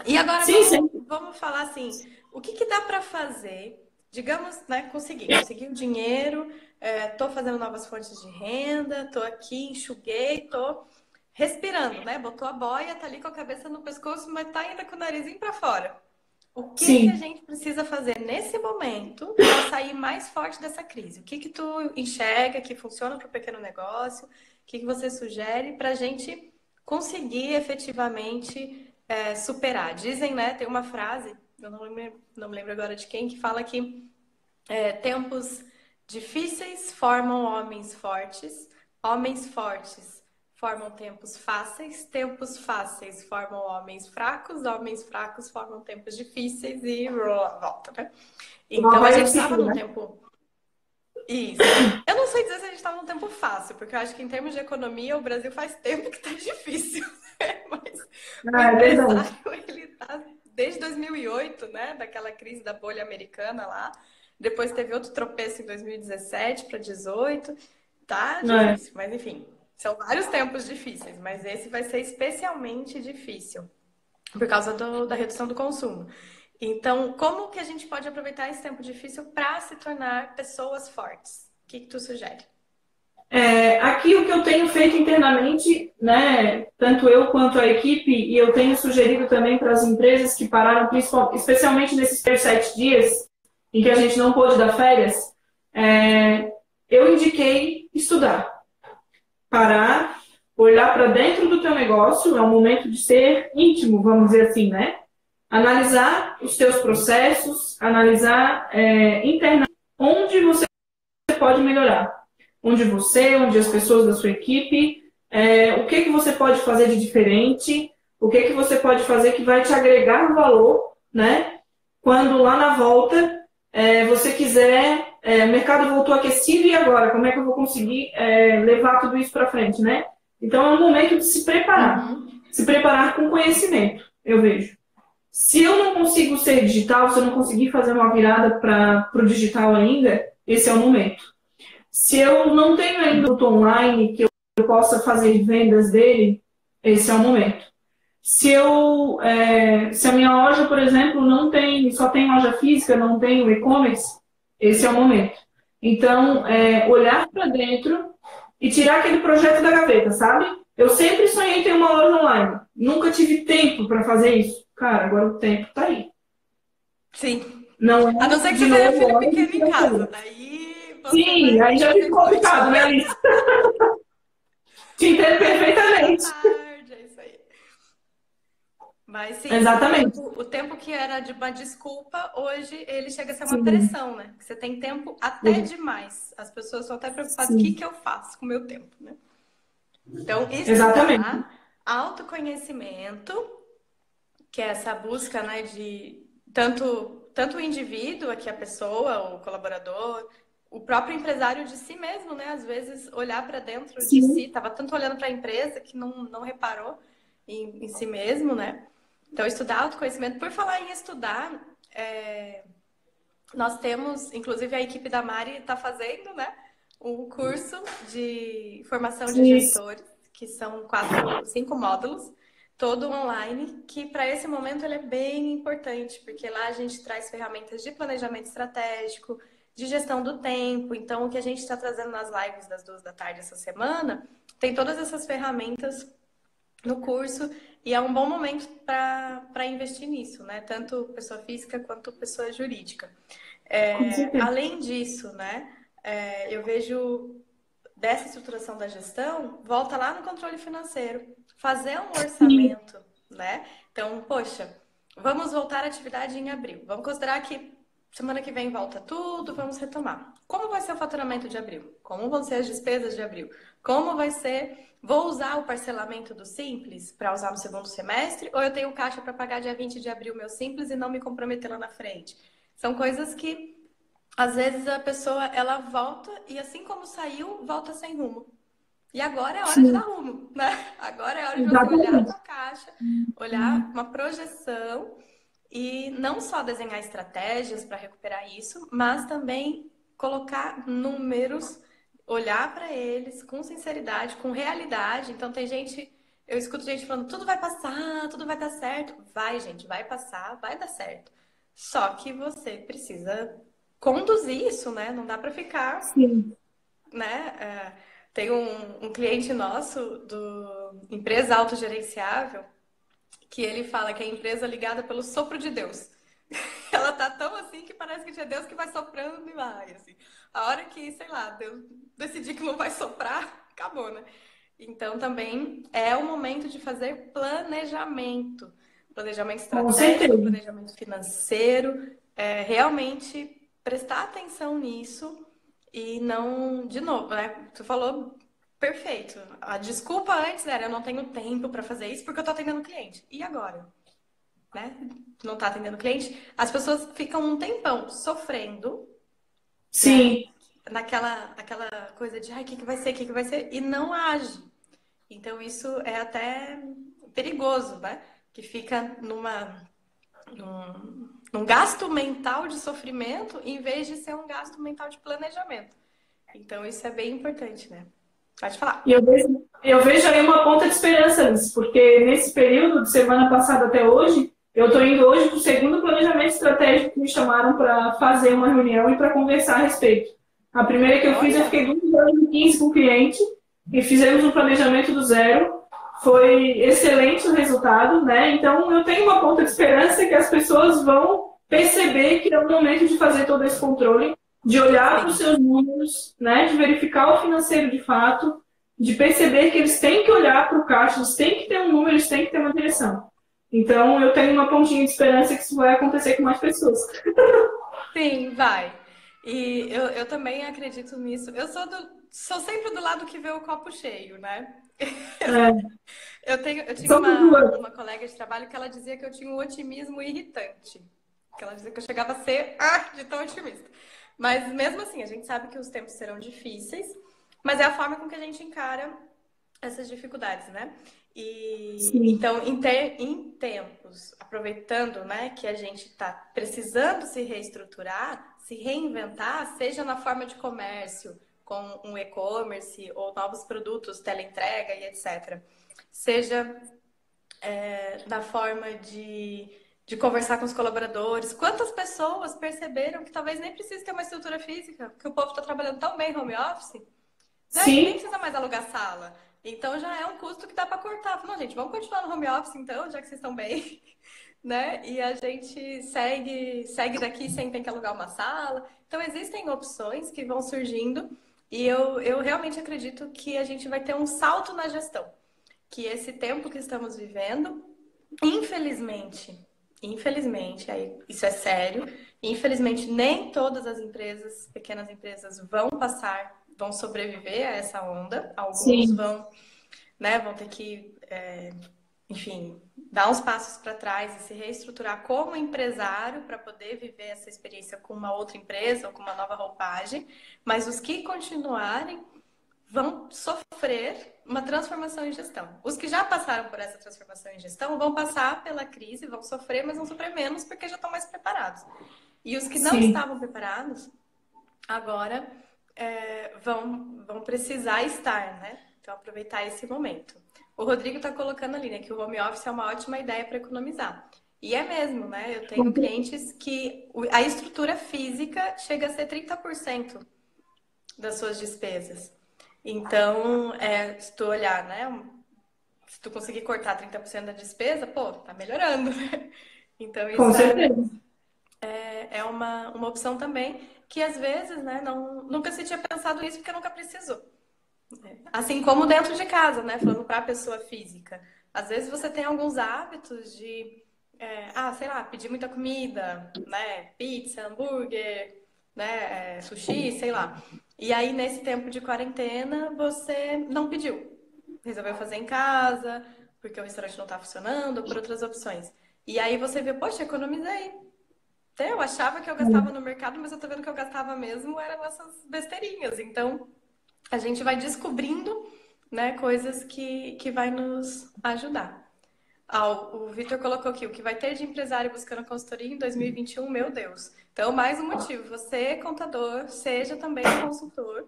E agora vamos falar assim, o que dá para fazer? Digamos, né, consegui o dinheiro, tô fazendo novas fontes de renda, tô aqui, enxuguei, tô respirando, né? Botou a boia, tá ali com a cabeça no pescoço, mas tá ainda com o narizinho para fora. O que a gente precisa fazer nesse momento para sair mais forte dessa crise? O que tu enxerga que funciona para o pequeno negócio? O que você sugere para a gente conseguir efetivamente superar? Dizem, né? Tem uma frase, eu não me lembro agora de quem, que fala que tempos difíceis formam homens fortes formam tempos fáceis formam homens fracos formam tempos difíceis e volta, né? Então a gente estava num tempo... Isso. Eu não sei dizer se a gente estava num tempo fácil, porque eu acho que em termos de economia o Brasil faz tempo que está difícil, né? Mas o empresário, ele tá desde 2008, né? Daquela crise da bolha americana lá. Depois teve outro tropeço em 2017 para 2018. Tá difícil, mas enfim... São vários tempos difíceis, mas esse vai ser especialmente difícil por causa da redução do consumo. Então, como que a gente pode aproveitar esse tempo difícil para se tornar pessoas fortes? O que tu sugere? Aqui o que eu tenho feito internamente, né, tanto eu quanto a equipe, e eu tenho sugerido também para as empresas que pararam, especialmente nesses 7 dias em que a gente não pôde dar férias, eu indiquei estudar. Parar, olhar para dentro do teu negócio, é um momento de ser íntimo, vamos dizer assim, né? analisar os seus processos, analisar internamente onde você pode melhorar. Onde as pessoas da sua equipe, o que você pode fazer de diferente, o que você pode fazer que vai te agregar valor, né? Quando lá na volta você quiser, o mercado voltou aquecido e agora? Como é que eu vou conseguir levar tudo isso para frente, né? Então é um momento de se preparar. Se preparar com conhecimento, eu vejo. Se eu não consigo ser digital, se eu não conseguir fazer uma virada para o digital ainda, esse é o momento. Se eu não tenho ainda o produto online que eu possa fazer vendas dele, esse é o momento. Se a minha loja, por exemplo, só tem loja física, não tem o e-commerce, esse é o momento. Então, olhar para dentro e tirar aquele projeto da gaveta, sabe? Eu sempre sonhei em ter uma loja online. Nunca tive tempo para fazer isso. Cara, agora o tempo tá aí. Sim. Não a não ser que você tenha filho pequeno em casa. Daí sim, aí já fica complicado, né, Alice? Te entendo perfeitamente. É isso aí. Mas sim, exatamente. O tempo que era de uma desculpa, hoje ele chega a ser uma pressão, né? Você tem tempo até demais. As pessoas estão até preocupadas, o que eu faço com o meu tempo, né? Então, estudar, autoconhecimento, que é essa busca, né, de tanto o indivíduo, aqui a pessoa, o colaborador, o próprio empresário de si mesmo, né? Às vezes olhar para dentro de si, estava tanto olhando para a empresa que não reparou em si mesmo, né? Então, estudar autoconhecimento. Por falar em estudar, nós temos, inclusive a equipe da Mari está fazendo, né, um curso de formação de gestores, que são 5 módulos, todo online, que para esse momento ele é bem importante, porque lá a gente traz ferramentas de planejamento estratégico, de gestão do tempo. Então, o que a gente está trazendo nas lives das 2 da tarde essa semana, tem todas essas ferramentas no curso, e é um bom momento para investir nisso, né? Tanto pessoa física quanto pessoa jurídica. Além disso, né? Eu vejo dessa estruturação da gestão, volta lá no controle financeiro, fazer um orçamento, né? Então, poxa, vamos voltar à atividade em abril. Vamos considerar que semana que vem volta tudo, vamos retomar. Como vai ser o faturamento de abril? Como vão ser as despesas de abril? Como vai ser... Vou usar o parcelamento do Simples para usar no segundo semestre? Ou eu tenho caixa para pagar dia 20 de abril meu Simples e não me comprometer lá na frente? São coisas que, às vezes, a pessoa ela volta e, assim como saiu, volta sem rumo. E agora é hora de dar rumo, né? Agora é hora de você olhar a sua caixa, olhar uma projeção e não só desenhar estratégias para recuperar isso, mas também colocar números, olhar para eles com sinceridade, com realidade. Então eu escuto gente falando, tudo vai passar, tudo vai dar certo. Vai, gente, vai passar, vai dar certo. Só que você precisa conduzir isso, né? Não dá para ficar, né? Tem um cliente nosso do empresa autogerenciável que ele fala que é a empresa ligada pelo sopro de Deus. Ela tá tão assim que parece que é Deus que vai soprando e vai, assim. A hora que, sei lá, Deus decidir que não vai soprar, acabou, né? Então, também é o momento de fazer planejamento. Planejamento estratégico, planejamento financeiro. Realmente prestar atenção nisso e não... De novo, né? Tu falou perfeito. A desculpa antes era eu não tenho tempo para fazer isso porque eu tô atendendo cliente. E agora? Né? Não tá atendendo cliente? As pessoas ficam um tempão sofrendo. Sim. Né? Aquela coisa de o que vai ser, o que vai ser? E não age. Então, isso é até perigoso, né? Que fica num gasto mental de sofrimento em vez de ser um gasto mental de planejamento. Então, isso é bem importante, né? Pode falar. E eu vejo aí uma ponta de esperança nisso, porque nesse período, de semana passada até hoje, eu estou indo hoje para o segundo planejamento estratégico que me chamaram para fazer uma reunião e para conversar a respeito. A primeira que eu fiz, eu fiquei 2 horas e 15 com o cliente e fizemos um planejamento do zero. Foi excelente o resultado, né? Então, eu tenho uma ponta de esperança que as pessoas vão perceber que é o momento de fazer todo esse controle, de olhar para os seus números, né? De verificar o financeiro de fato, de perceber que eles têm que olhar para o caixa, eles têm que ter um número, eles têm que ter uma direção. Então, eu tenho uma pontinha de esperança que isso vai acontecer com mais pessoas. Sim, vai. E eu também acredito nisso. Eu sou sempre do lado que vê o copo cheio, né? É, Eu tinha somos duas. uma colega de trabalho que ela dizia que eu tinha um otimismo irritante. Que ela dizia que eu chegava a ser de tão otimista. Mas mesmo assim, a gente sabe que os tempos serão difíceis, mas é a forma com que a gente encara essas dificuldades, né? E Sim, então, em tempos, aproveitando, né, que a gente está precisando se reestruturar, se reinventar, seja na forma de comércio, com um e-commerce ou novos produtos, teleentrega e etc. Seja da forma de conversar com os colaboradores. Quantas pessoas perceberam que talvez nem precise ter uma estrutura física, que o povo está trabalhando tão bem home office, né, que nem sim, precisa mais alugar sala. Então já é um custo que dá para cortar. Não, gente, vamos continuar no home office então, já que vocês estão bem, né? E a gente segue daqui sem ter que alugar uma sala. Então existem opções que vão surgindo e eu realmente acredito que a gente vai ter um salto na gestão. Que esse tempo que estamos vivendo, infelizmente, aí isso é sério, infelizmente nem todas as empresas, pequenas empresas, vão sobreviver a essa onda. Alguns sim. vão, né, vão ter que, enfim, dar uns passos para trás e se reestruturar como empresário para poder viver essa experiência com uma outra empresa ou com uma nova roupagem. Mas os que continuarem vão sofrer uma transformação em gestão. Os que já passaram por essa transformação em gestão vão passar pela crise, vão sofrer, mas vão sofrer menos porque já estão mais preparados. E os que não Sim. estavam preparados, agora vão precisar estar, né? Então, aproveitar esse momento. O Rodrigo está colocando ali, né, que o home office é uma ótima ideia para economizar. E é mesmo, né? Eu tenho clientes que a estrutura física chega a ser 30% das suas despesas. Então, se tu olhar, né? Se tu conseguir cortar 30% da despesa, pô, tá melhorando, né? Então, Com isso certeza. é uma opção também que às vezes, né, nunca se tinha pensado nisso porque nunca precisou. Assim como dentro de casa, né? Falando para a pessoa física. Às vezes você tem alguns hábitos de, sei lá, pedir muita comida, né? Pizza, hambúrguer, né? Sushi, sei lá. E aí, nesse tempo de quarentena, você não pediu. Resolveu fazer em casa, porque o restaurante não está funcionando, ou por outras opções. E aí você vê, poxa, economizei. Até eu achava que eu gastava no mercado, mas eu tô vendo que eu gastava mesmo eram essas besteirinhas. Então, a gente vai descobrindo, né, coisas que vai nos ajudar. O Vitor colocou aqui, o que vai ter de empresário buscando consultoria em 2021, meu Deus. Então, mais um motivo. Você, contador, seja também consultor.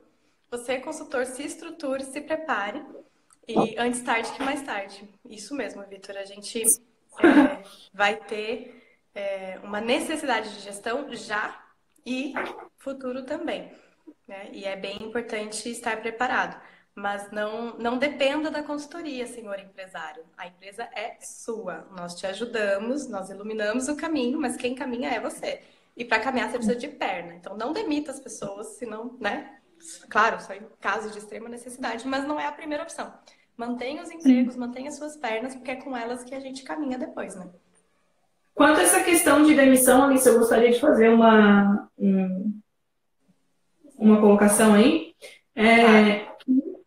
Você, consultor, se estruture, se prepare. E antes tarde que mais tarde. Isso mesmo, Vitor. A gente vai ter uma necessidade de gestão já e futuro também. Né? E é bem importante estar preparado. Mas não dependa da consultoria, senhor empresário. A empresa é sua. Nós te ajudamos, nós iluminamos o caminho, mas quem caminha é você. E para caminhar você precisa de perna. Então não demita as pessoas, senão, né? Claro, só em caso de extrema necessidade, mas não é a primeira opção. Mantenha os empregos, mantenha as suas pernas, porque é com elas que a gente caminha depois, né? Quanto a essa questão de demissão, Alice, eu gostaria de fazer uma colocação aí. Claro.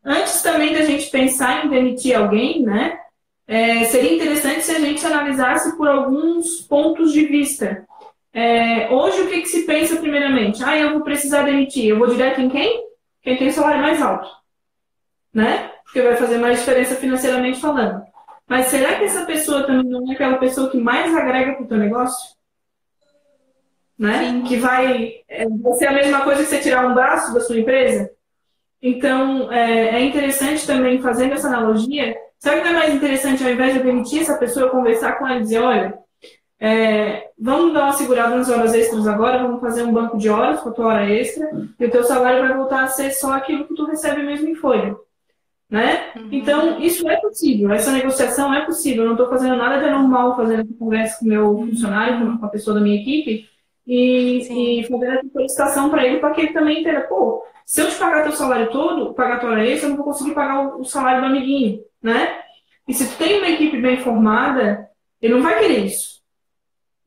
Antes também da gente pensar em demitir alguém, né? Seria interessante se a gente analisasse por alguns pontos de vista. Hoje, o que se pensa primeiramente? Eu vou precisar demitir. Eu vou direto em quem? Quem tem salário mais alto. Né? Porque vai fazer mais diferença financeiramente falando. Mas será que essa pessoa também não é aquela pessoa que mais agrega para o teu negócio? Né? Sim. Que vai ser a mesma coisa que você tirar um braço da sua empresa? Então, é interessante também, fazendo essa analogia, sabe o que é mais interessante, ao invés de eu demitir essa pessoa, eu conversar com ela e dizer, olha, vamos dar uma segurada nas horas extras agora, vamos fazer um banco de horas com a tua hora extra, e o teu salário vai voltar a ser só aquilo que tu recebe mesmo em folha. Né? Uhum. Então, isso é possível, essa negociação é possível. Eu não estou fazendo nada de anormal fazendo essa conversa com o meu funcionário, com a pessoa da minha equipe, e fazendo essa solicitação para ele, para que ele também entenda, pô, se eu te pagar teu salário todo, pagar tua hora extra, eu não vou conseguir pagar o salário do amiguinho, né? E se tu tem uma equipe bem formada, Ele não vai querer isso,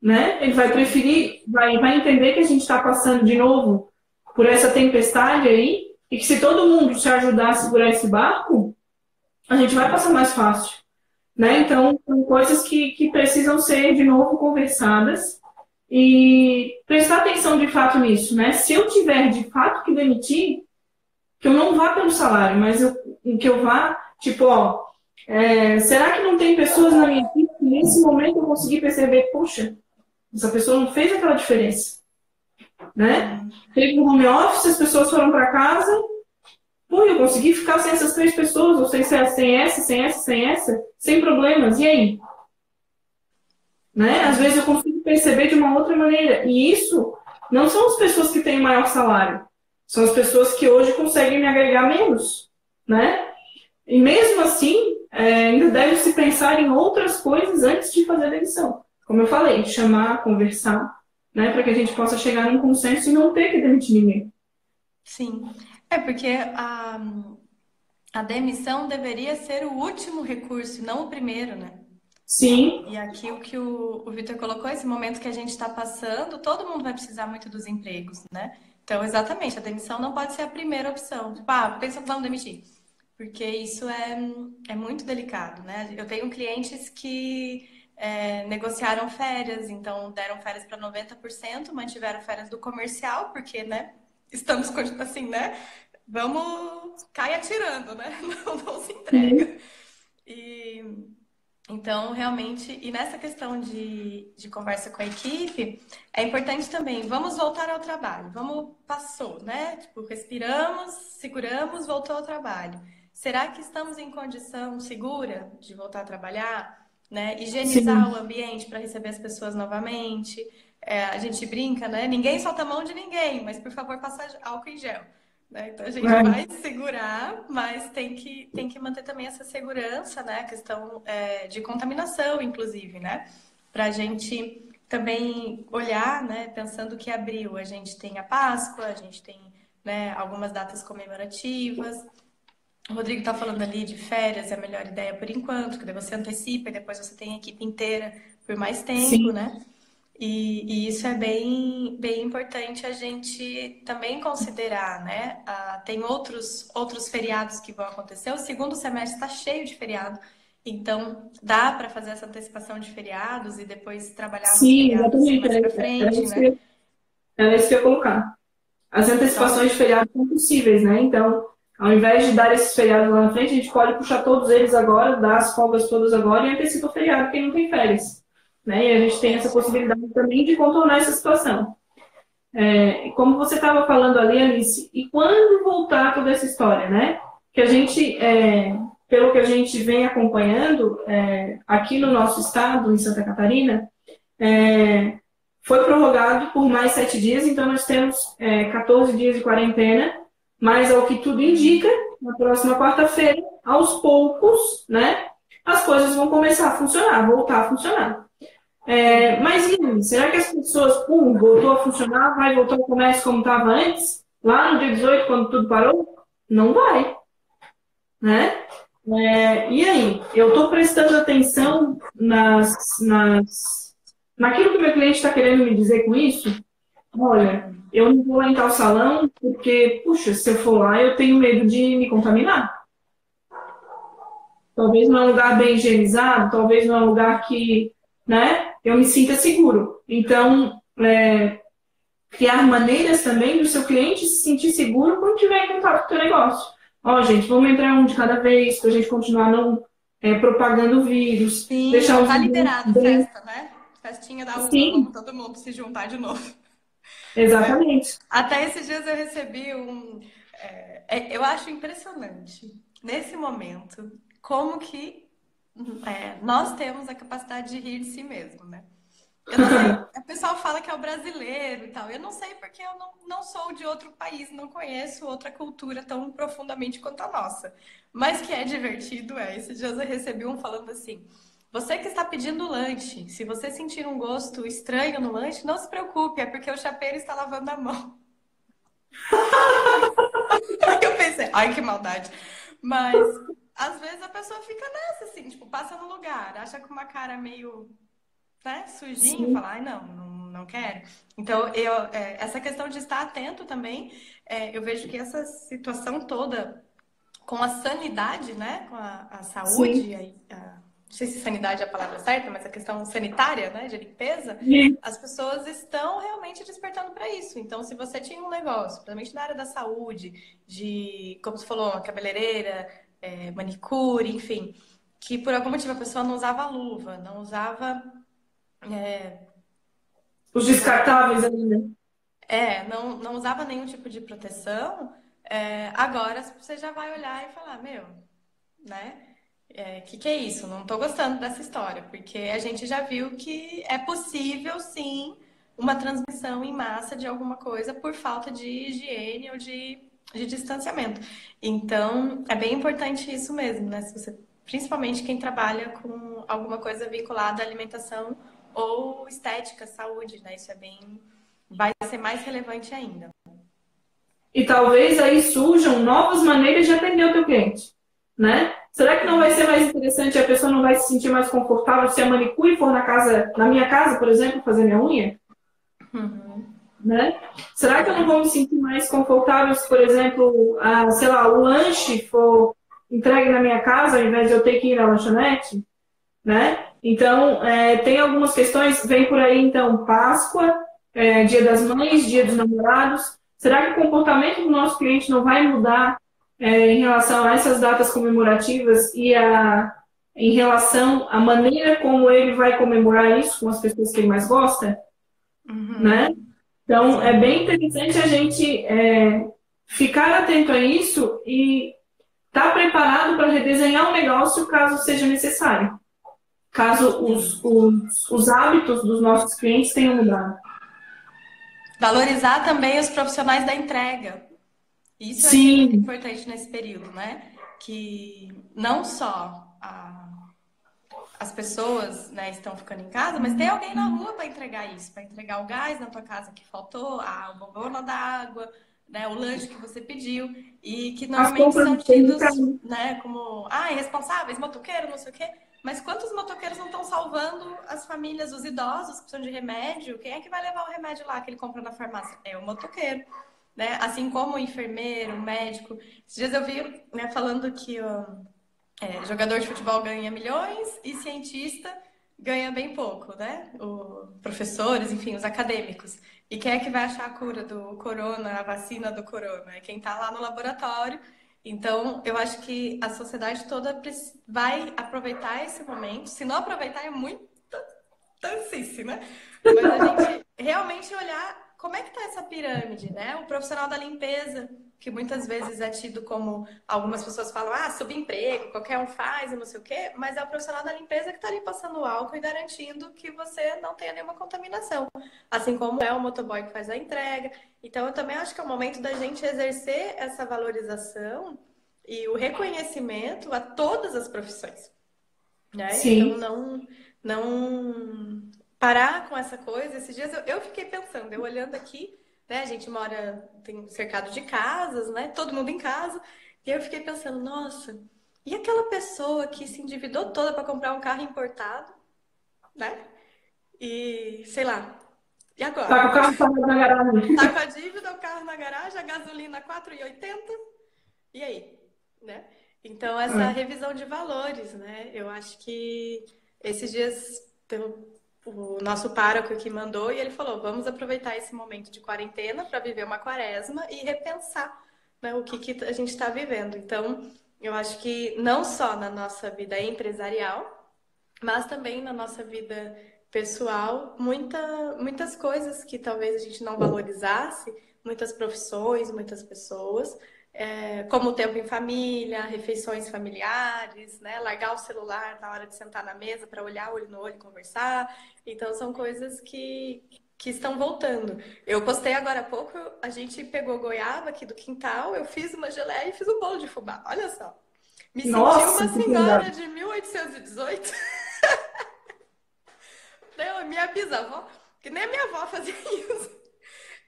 né? Ele vai preferir, vai entender que a gente está passando de novo por essa tempestade aí, e que se todo mundo se ajudar a segurar esse barco, a gente vai passar mais fácil, né? Então, são coisas que precisam ser, de novo, conversadas e prestar atenção de fato nisso, né? Se eu tiver de fato que demitir, que eu não vá pelo salário, mas que eu vá, tipo, ó, será que não tem pessoas na minha equipe que nesse momento eu consegui perceber, poxa, essa pessoa não fez aquela diferença, né? Teve um home office, as pessoas foram para casa, pô, eu consegui ficar sem essas 3 pessoas, ou sem problemas, e aí? Né? Às vezes eu consigo perceber de uma outra maneira, e isso não são as pessoas que têm maior salário, são as pessoas que hoje conseguem me agregar menos, né? E mesmo assim, ainda deve se pensar em outras coisas antes de fazer a demissão. Como eu falei, chamar, conversar, né, para que a gente possa chegar num consenso e não ter que demitir ninguém. Sim, porque a demissão deveria ser o último recurso, não o primeiro, né? Sim. E aqui o que o Vitor colocou, esse momento que a gente está passando, todo mundo vai precisar muito dos empregos, né? Então, exatamente, a demissão não pode ser a primeira opção. Tipo, pensa que vamos demitir. Porque isso é muito delicado, né? Eu tenho clientes que negociaram férias, então deram férias para 90%, mantiveram férias do comercial, porque, né? Estamos assim, né? Vamos cair atirando, né? Não se entrega. Então, realmente, e nessa questão de conversa com a equipe, é importante também, vamos voltar ao trabalho. Passou, né? Tipo, respiramos, seguramos, voltou ao trabalho. Será que estamos em condição segura de voltar a trabalhar? Né? Higienizar o ambiente para receber as pessoas novamente. A gente brinca, né? Ninguém solta a mão de ninguém, mas por favor, passa álcool em gel. Né? Então a gente vai segurar, mas tem que manter também essa segurança, né? A questão de contaminação, inclusive, né? Para a gente também olhar, né? Pensando que abril a gente tem a Páscoa, a gente tem, né, algumas datas comemorativas. O Rodrigo está falando ali de férias, é a melhor ideia por enquanto, que daí você antecipa e depois você tem a equipe inteira por mais tempo, Sim. né? E isso é bem, bem importante a gente também considerar, né? Tem outros feriados que vão acontecer. O segundo semestre está cheio de feriado, então dá para fazer essa antecipação de feriados e depois trabalhar nos feriados mais para frente, né? Era isso que eu ia colocar. As antecipações de feriados são possíveis, né? Então, ao invés de dar esses feriados lá na frente, a gente pode puxar todos eles agora, dar as folgas todas agora e antecipa o feriado, quem não tem férias. Né? E a gente tem essa possibilidade também de contornar essa situação. Como você estava falando ali, Alice, e quando voltar toda essa história, né? Que a gente, pelo que a gente vem acompanhando, aqui no nosso estado, em Santa Catarina, foi prorrogado por mais 7 dias, então nós temos 14 dias de quarentena, mas ao que tudo indica, na próxima quarta-feira, aos poucos, né, as coisas vão começar a funcionar, voltar a funcionar. Mas e aí, será que as pessoas, voltou a funcionar, vai voltar ao comércio como estava antes, lá no dia 18, quando tudo parou? Não vai. Né? E aí, eu estou prestando atenção naquilo que o meu cliente está querendo me dizer com isso? Olha, eu não vou lá em tal salão porque, puxa, se eu for lá, eu tenho medo de me contaminar. Talvez não é um lugar bem higienizado, talvez não é um lugar que, né, eu me sinta seguro. Então, criar maneiras também do seu cliente se sentir seguro quando tiver em contato com o teu negócio. Gente, vamos entrar um de cada vez, para a gente continuar não propagando o vírus. Sim, deixar tá liberado festa, né? Festinha da uva, vamos todo mundo se juntar de novo. Exatamente. Até esses dias eu recebi eu acho impressionante, nesse momento, como que nós temos a capacidade de rir de si mesmo, né? Eu não sei, o pessoal fala que é o brasileiro e tal. Eu não sei porque eu não sou de outro país, não conheço outra cultura tão profundamente quanto a nossa. Mas que é divertido, Esses dias eu recebi um falando assim: você que está pedindo lanche, se você sentir um gosto estranho no lanche, não se preocupe, é porque o chapeiro está lavando a mão. Aí eu pensei, ai que maldade. Mas às vezes a pessoa fica nessa, assim, tipo, passa no lugar, acha com uma cara meio, né, sujinho, Sim, fala, ai, não quero. Então, essa questão de estar atento também, eu vejo que essa situação toda com a sanidade, né, com a sim. saúde, não sei se sanidade é a palavra certa, mas a questão sanitária, né, de limpeza, E, as pessoas estão realmente despertando para isso. Então, se você tinha um negócio, principalmente na área da saúde, de, como você falou, uma cabeleireira, manicure, enfim, que por algum motivo a pessoa não usava luva, não usava, os nada, descartáveis ainda. não usava nenhum tipo de proteção, agora você já vai olhar e falar, meu, né? Que é isso? Não tô gostando dessa história, porque a gente já viu que é possível, sim, uma transmissão em massa de alguma coisa por falta de higiene ou de distanciamento. Então, é bem importante isso mesmo, né? Se você, principalmente quem trabalha com alguma coisa vinculada à alimentação ou estética, saúde, né? Isso vai ser mais relevante ainda. E talvez aí surjam novas maneiras de atender o teu cliente, né? Será que não vai ser mais interessante, a pessoa não vai se sentir mais confortável se a manicure for na minha casa, por exemplo, fazer minha unha, Uhum. né? Será que eu não vou me sentir mais confortável se, por exemplo, sei lá, o lanche for entregue na minha casa ao invés de eu ter que ir na lanchonete, né? Então, tem algumas questões, vem por aí, então, Páscoa, Dia das Mães, Dia dos Namorados. Será que o comportamento do nosso cliente não vai mudar em relação a essas datas comemorativas e em relação à maneira como ele vai comemorar isso com as pessoas que ele mais gosta, né? Uhum. Então, é Sim. bem interessante a gente ficar atento a isso e estar preparado para redesenhar o negócio caso seja necessário, caso Sim. os hábitos dos nossos clientes tenham mudado. Valorizar também os profissionais da entrega. Isso eu achei muito Sim, importante nesse período, né? Que não só as pessoas, né, estão ficando em casa, mas tem alguém na rua para entregar isso, para entregar o gás na tua casa que faltou, a bombona da água, né, o lanche que você pediu, e que as normalmente compras são do tidos, mercado. né, como irresponsáveis, motoqueiro, não sei o quê. Mas quantos motoqueiros não estão salvando as famílias, os idosos que precisam de remédio? Quem é que vai levar o remédio lá que ele compra na farmácia? É o motoqueiro. Né? Assim como o enfermeiro, o médico. Esses dias eu vi, né, falando que jogador de futebol ganha milhões e cientista ganha bem pouco, né? Professores, enfim, os acadêmicos. E quem é que vai achar a cura do corona, a vacina do corona? É quem está lá no laboratório. Então, eu acho que a sociedade toda vai aproveitar esse momento. Se não aproveitar, é muito tancice, né? Mas a gente realmente olhar como é que tá essa pirâmide, né? O profissional da limpeza, que muitas vezes é tido como algumas pessoas falam, subemprego, qualquer um faz e não sei o quê, mas é o profissional da limpeza que está ali passando o álcool e garantindo que você não tenha nenhuma contaminação. Assim como é o motoboy que faz a entrega. Então, eu também acho que é o momento da gente exercer essa valorização e o reconhecimento a todas as profissões, né? Então, Sim, não parar com essa coisa. Esses dias eu fiquei pensando, eu olhando aqui, né? A gente mora, tem cercado de casas, né? Todo mundo em casa. E eu fiquei pensando, nossa, e aquela pessoa que se endividou toda para comprar um carro importado, né? E, sei lá, e tá com agora? o carro parado na Tá garagem. com a dívida, o carro na garagem, a gasolina 4,80. E aí, né? Então, essa revisão de valores, né? Eu acho que esses dias o nosso pároco que mandou e ele falou: vamos aproveitar esse momento de quarentena para viver uma quaresma e repensar, né, o que a gente está vivendo. Então, eu acho que não só na nossa vida empresarial, mas também na nossa vida pessoal, muitas coisas que talvez a gente não valorizasse, muitas profissões, muitas pessoas, como o tempo em família, refeições familiares, né? Largar o celular na hora de sentar na mesa para olhar olho no olho e conversar. Então, são coisas que estão voltando. Eu postei agora há pouco, a gente pegou goiaba aqui do quintal, eu fiz uma geleia e fiz um bolo de fubá. Olha só. Me senti Nossa, uma que legal. senhora de 1818. Não, minha bisavó, que nem a minha avó fazia isso.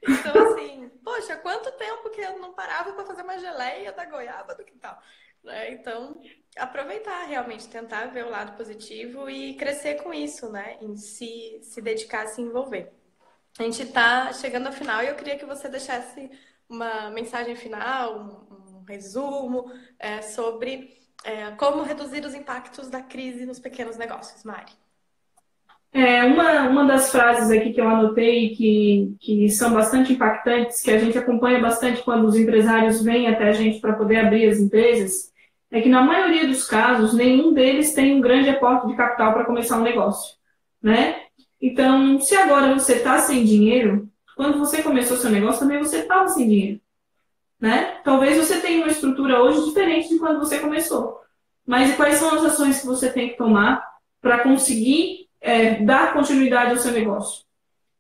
Então, assim, poxa, quanto tempo que eu não parava para fazer uma geleia da goiaba do quintal, né? Então, aproveitar realmente, tentar ver o lado positivo e crescer com isso, né? Em se dedicar, se envolver. A gente está chegando ao final e eu queria que você deixasse uma mensagem final, um resumo sobre como reduzir os impactos da crise nos pequenos negócios, Mari. Uma das frases aqui que eu anotei que são bastante impactantes, que a gente acompanha bastante quando os empresários vêm até a gente para poder abrir as empresas, é que na maioria dos casos, nenhum deles tem um grande aporte de capital para começar um negócio, né? Então, se agora você está sem dinheiro, quando você começou seu negócio também você estava sem dinheiro, né? Talvez você tenha uma estrutura hoje diferente de quando você começou. Mas quais são as ações que você tem que tomar para conseguir dar continuidade ao seu negócio?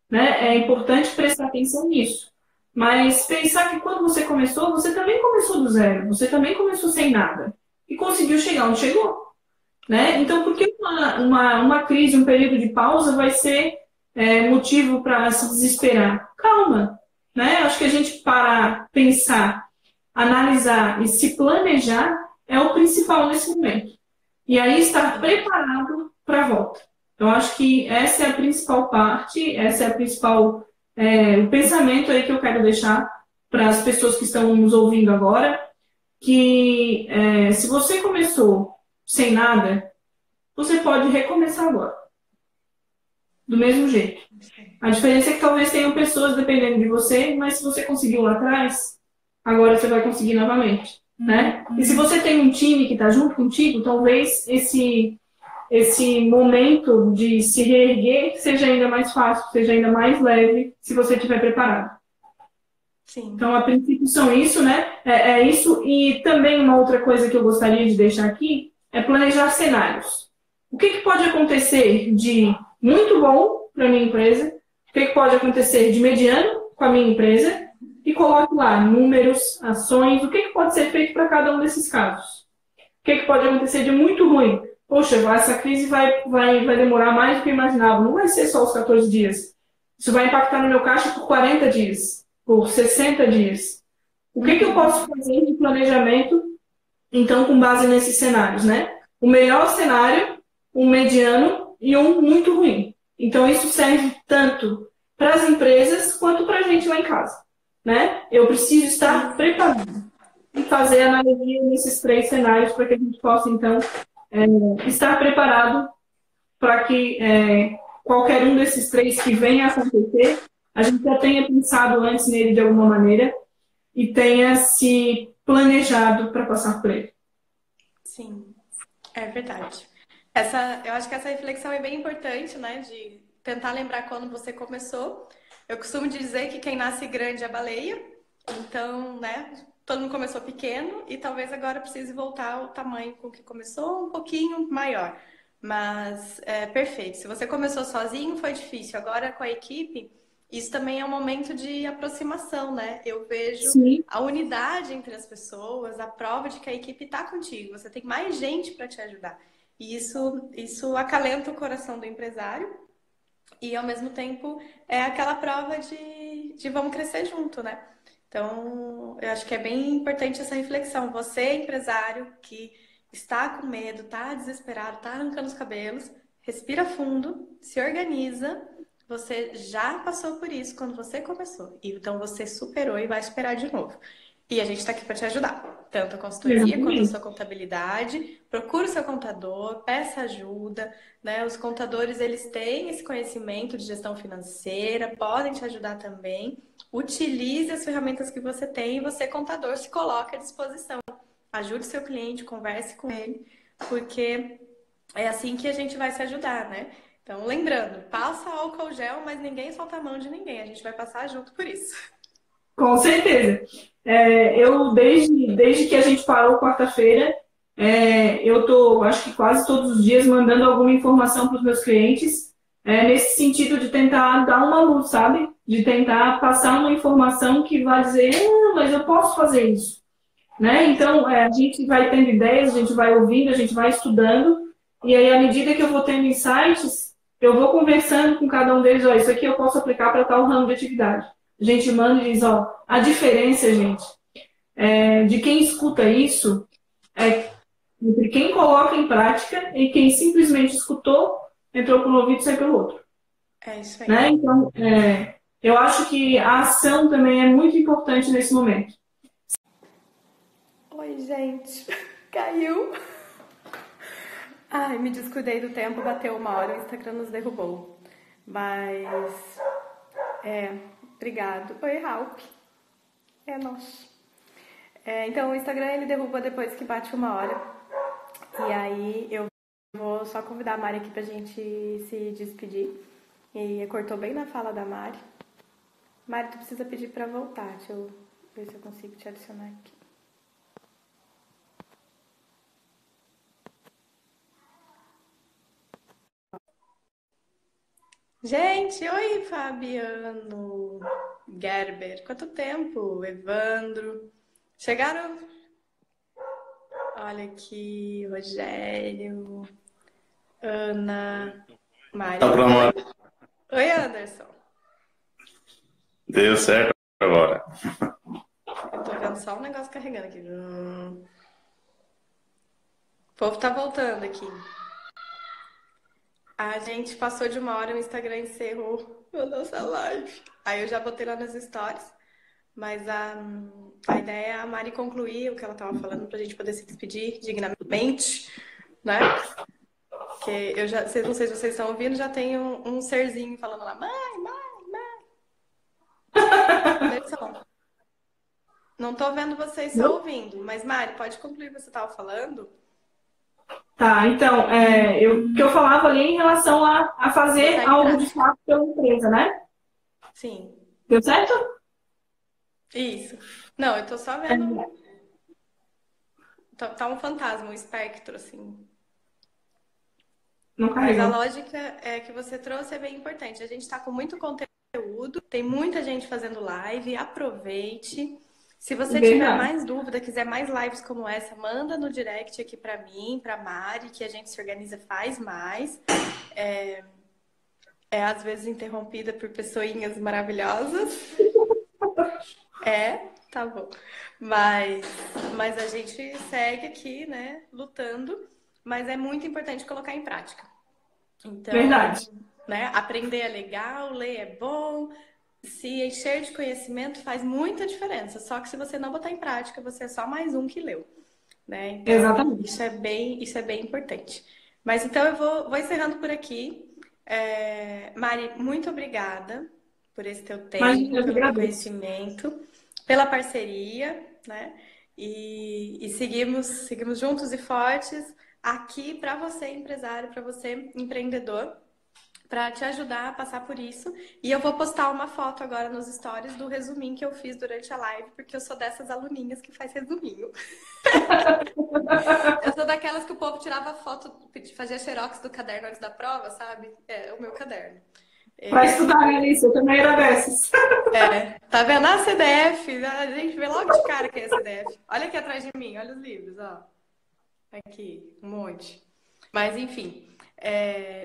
Né? É importante prestar atenção nisso. Mas pensar que quando você começou, você também começou do zero. Você também começou sem nada. E conseguiu chegar onde chegou. Né? Então, por que uma crise, um período de pausa vai ser motivo para se desesperar? Calma. Né? Acho que a gente parar, pensar, analisar e se planejar é o principal nesse momento. E aí estar preparado para a volta. Eu acho que essa é a principal parte, essa é a principal, o pensamento aí que eu quero deixar para as pessoas que estão nos ouvindo agora, que se você começou sem nada, você pode recomeçar agora. Do mesmo jeito. A diferença é que talvez tenham pessoas dependendo de você, mas se você conseguiu lá atrás, agora você vai conseguir novamente. Né? E se você tem um time que está junto contigo, talvez esse momento de se reerguer seja ainda mais fácil, seja ainda mais leve, se você estiver preparado. Sim. Então, a princípio são isso, né? É isso. E também uma outra coisa que eu gostaria de deixar aqui é planejar cenários. O que pode acontecer de muito bom para a minha empresa? O que pode acontecer de mediano com a minha empresa? E coloque lá números, ações, o que pode ser feito para cada um desses casos. O que pode acontecer de muito ruim? Poxa, essa crise vai demorar mais do que eu imaginava. Não vai ser só os 14 dias. Isso vai impactar no meu caixa por 40 dias, por 60 dias. O que eu posso fazer de planejamento, então, com base nesses cenários, né? O melhor cenário, um mediano e um muito ruim. Então, isso serve tanto para as empresas quanto para a gente lá em casa. Né? Eu preciso estar preparado e fazer analogia nesses 3 cenários para que a gente possa, então, estar preparado para que qualquer um desses 3 que venha a acontecer, a gente já tenha pensado antes nele de alguma maneira e tenha se planejado para passar por ele. Sim, é verdade. Eu acho que essa reflexão é bem importante, né? De tentar lembrar quando você começou. Eu costumo dizer que quem nasce grande é baleia, então, né, todo mundo começou pequeno e talvez agora precise voltar ao tamanho com que começou, um pouquinho maior. Mas, perfeito. Se você começou sozinho, foi difícil. Agora, com a equipe, isso também é um momento de aproximação, né? Eu vejo Sim. a unidade entre as pessoas, a prova de que a equipe está contigo. Você tem mais gente para te ajudar. E isso acalenta o coração do empresário. E, ao mesmo tempo, é aquela prova de vamos crescer junto, né? Então, eu acho que é bem importante essa reflexão. Você, empresário, que está com medo, está desesperado, está arrancando os cabelos, respira fundo, se organiza. Você já passou por isso quando você começou. Então, você superou e vai superar de novo. E a gente está aqui para te ajudar. Tanto a consultoria quanto a sua contabilidade. Procure o seu contador, peça ajuda. Né? Os contadores, eles têm esse conhecimento de gestão financeira, podem te ajudar também. Utilize as ferramentas que você tem e você, contador, se coloque à disposição. Ajude seu cliente, converse com ele, porque é assim que a gente vai se ajudar, né? Então, lembrando, passa álcool gel, mas ninguém solta a mão de ninguém. A gente vai passar junto por isso. Com certeza. Eu, desde que a gente parou quarta-feira, eu estou, acho que quase todos os dias, mandando alguma informação para os meus clientes, nesse sentido de tentar dar uma luz, sabe? De tentar passar uma informação que vai dizer, mas eu posso fazer isso. Né? Então, a gente vai tendo ideias, a gente vai ouvindo, a gente vai estudando, e aí, à medida que eu vou tendo insights, eu vou conversando com cada um deles, isso aqui eu posso aplicar para tal ramo de atividade. A gente manda e diz, a diferença, gente, de quem escuta isso, entre quem coloca em prática e quem simplesmente escutou, entrou por um ouvido e saiu pelo outro. É isso aí. Né? Então, eu acho que a ação também é muito importante nesse momento. Oi, gente. Caiu. Ai, me descuidei do tempo, bateu 1 hora, o Instagram nos derrubou. Mas, obrigado. Oi, Ralph. É nóis. Então, o Instagram, ele derruba depois que bate 1 hora. E aí, eu vou só convidar a Mari aqui pra gente se despedir. E cortou bem na fala da Mari. Mari, tu precisa pedir pra voltar. Deixa eu ver se eu consigo te adicionar aqui. Gente, oi, Fabiano, Gerber, quanto tempo? Evandro, chegaram? Olha aqui, Rogério, Ana, Maria. Oi, Anderson. Deu certo agora. Eu tô vendo só um negócio carregando aqui. O povo tá voltando aqui. A gente passou de 1 hora, o Instagram encerrou a nossa live. Aí eu já botei lá nas stories. Mas a ideia é a Mari concluir o que ela estava falando pra gente poder se despedir dignamente, né? Porque eu já, não sei se vocês estão ouvindo, já tem um serzinho falando lá, mãe. Não tô vendo vocês só ouvindo, mas Mari, pode concluir o que você estava falando? Tá, então, o que eu falava ali em relação a fazer algo de fato pela empresa, né? Sim. Deu certo? Isso. Não, eu tô só vendo. Tá um fantasma, um espectro, assim. Não Mas a carregou. lógica que você trouxe é bem importante. A gente tá com muito conteúdo, tem muita gente fazendo live, aproveite. Se você tiver mais dúvida, quiser mais lives como essa, manda no direct aqui pra mim, pra Mari, que a gente se organiza, faz mais. Às vezes interrompida por pessoinhas maravilhosas. Tá bom. Mas a gente segue aqui, né, lutando. Mas é muito importante colocar em prática. Então, Verdade. Né, aprender é legal, ler é bom. Se encher de conhecimento faz muita diferença. Só que se você não botar em prática, você é só mais um que leu. Né? Então, exatamente. Isso é bem importante. Mas então eu vou encerrando por aqui. Mari, muito obrigada por esse teu tempo, pelo conhecimento, pela parceria, né? E seguimos juntos e fortes aqui para você, empresário, para você, empreendedor, para te ajudar a passar por isso. E eu vou postar uma foto agora nos stories do resuminho que eu fiz durante a live, porque eu sou dessas aluninhas que faz resuminho. Eu sou daquelas que o povo tirava foto, fazia xerox do caderno antes da prova, sabe? É o meu caderno. Para estudar isso, eu também era dessas. Tá vendo a CDF? A gente vê logo de cara que é a CDF. Olha aqui atrás de mim, olha os livros, ó. Aqui, um monte. Mas, enfim.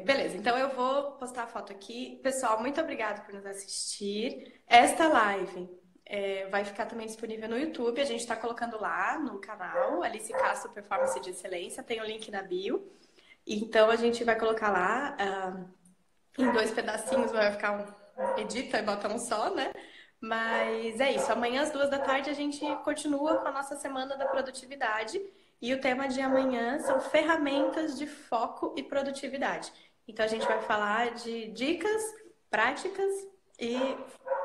Beleza, então eu vou postar a foto aqui. Pessoal, muito obrigada por nos assistir. Esta live vai ficar também disponível no YouTube. A gente está colocando lá no canal, Alice Castro Performance de Excelência. Tem o link na bio. Então, a gente vai colocar lá em 2 pedacinhos, vai ficar edita e bota um só, né? Mas é isso. Amanhã, às 2 da tarde, a gente continua com a nossa Semana da Produtividade. E o tema de amanhã são ferramentas de foco e produtividade. Então, a gente vai falar de dicas, práticas e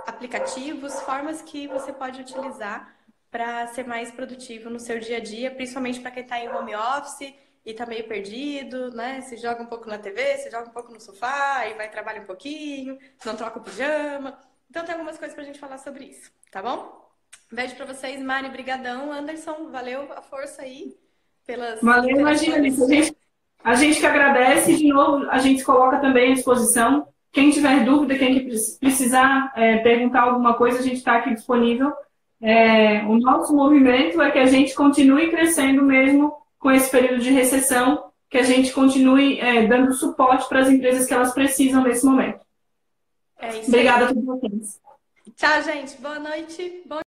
aplicativos, formas que você pode utilizar para ser mais produtivo no seu dia a dia, principalmente para quem está em home office e tá meio perdido, né? Se joga um pouco na TV, se joga um pouco no sofá, e vai trabalhar um pouquinho, não troca o pijama. Então tem algumas coisas pra gente falar sobre isso, tá bom? Beijo pra vocês, Mari, brigadão. Anderson, valeu a força aí pelas Valeu, imagina isso. A gente que agradece, de novo, a gente coloca também à disposição. Quem tiver dúvida, quem precisar perguntar alguma coisa, a gente está aqui disponível. O nosso movimento é que a gente continue crescendo mesmo com esse período de recessão, que a gente continue dando suporte para as empresas que elas precisam nesse momento. É isso. Obrigada a todos vocês. Tchau, gente. Boa noite. Bom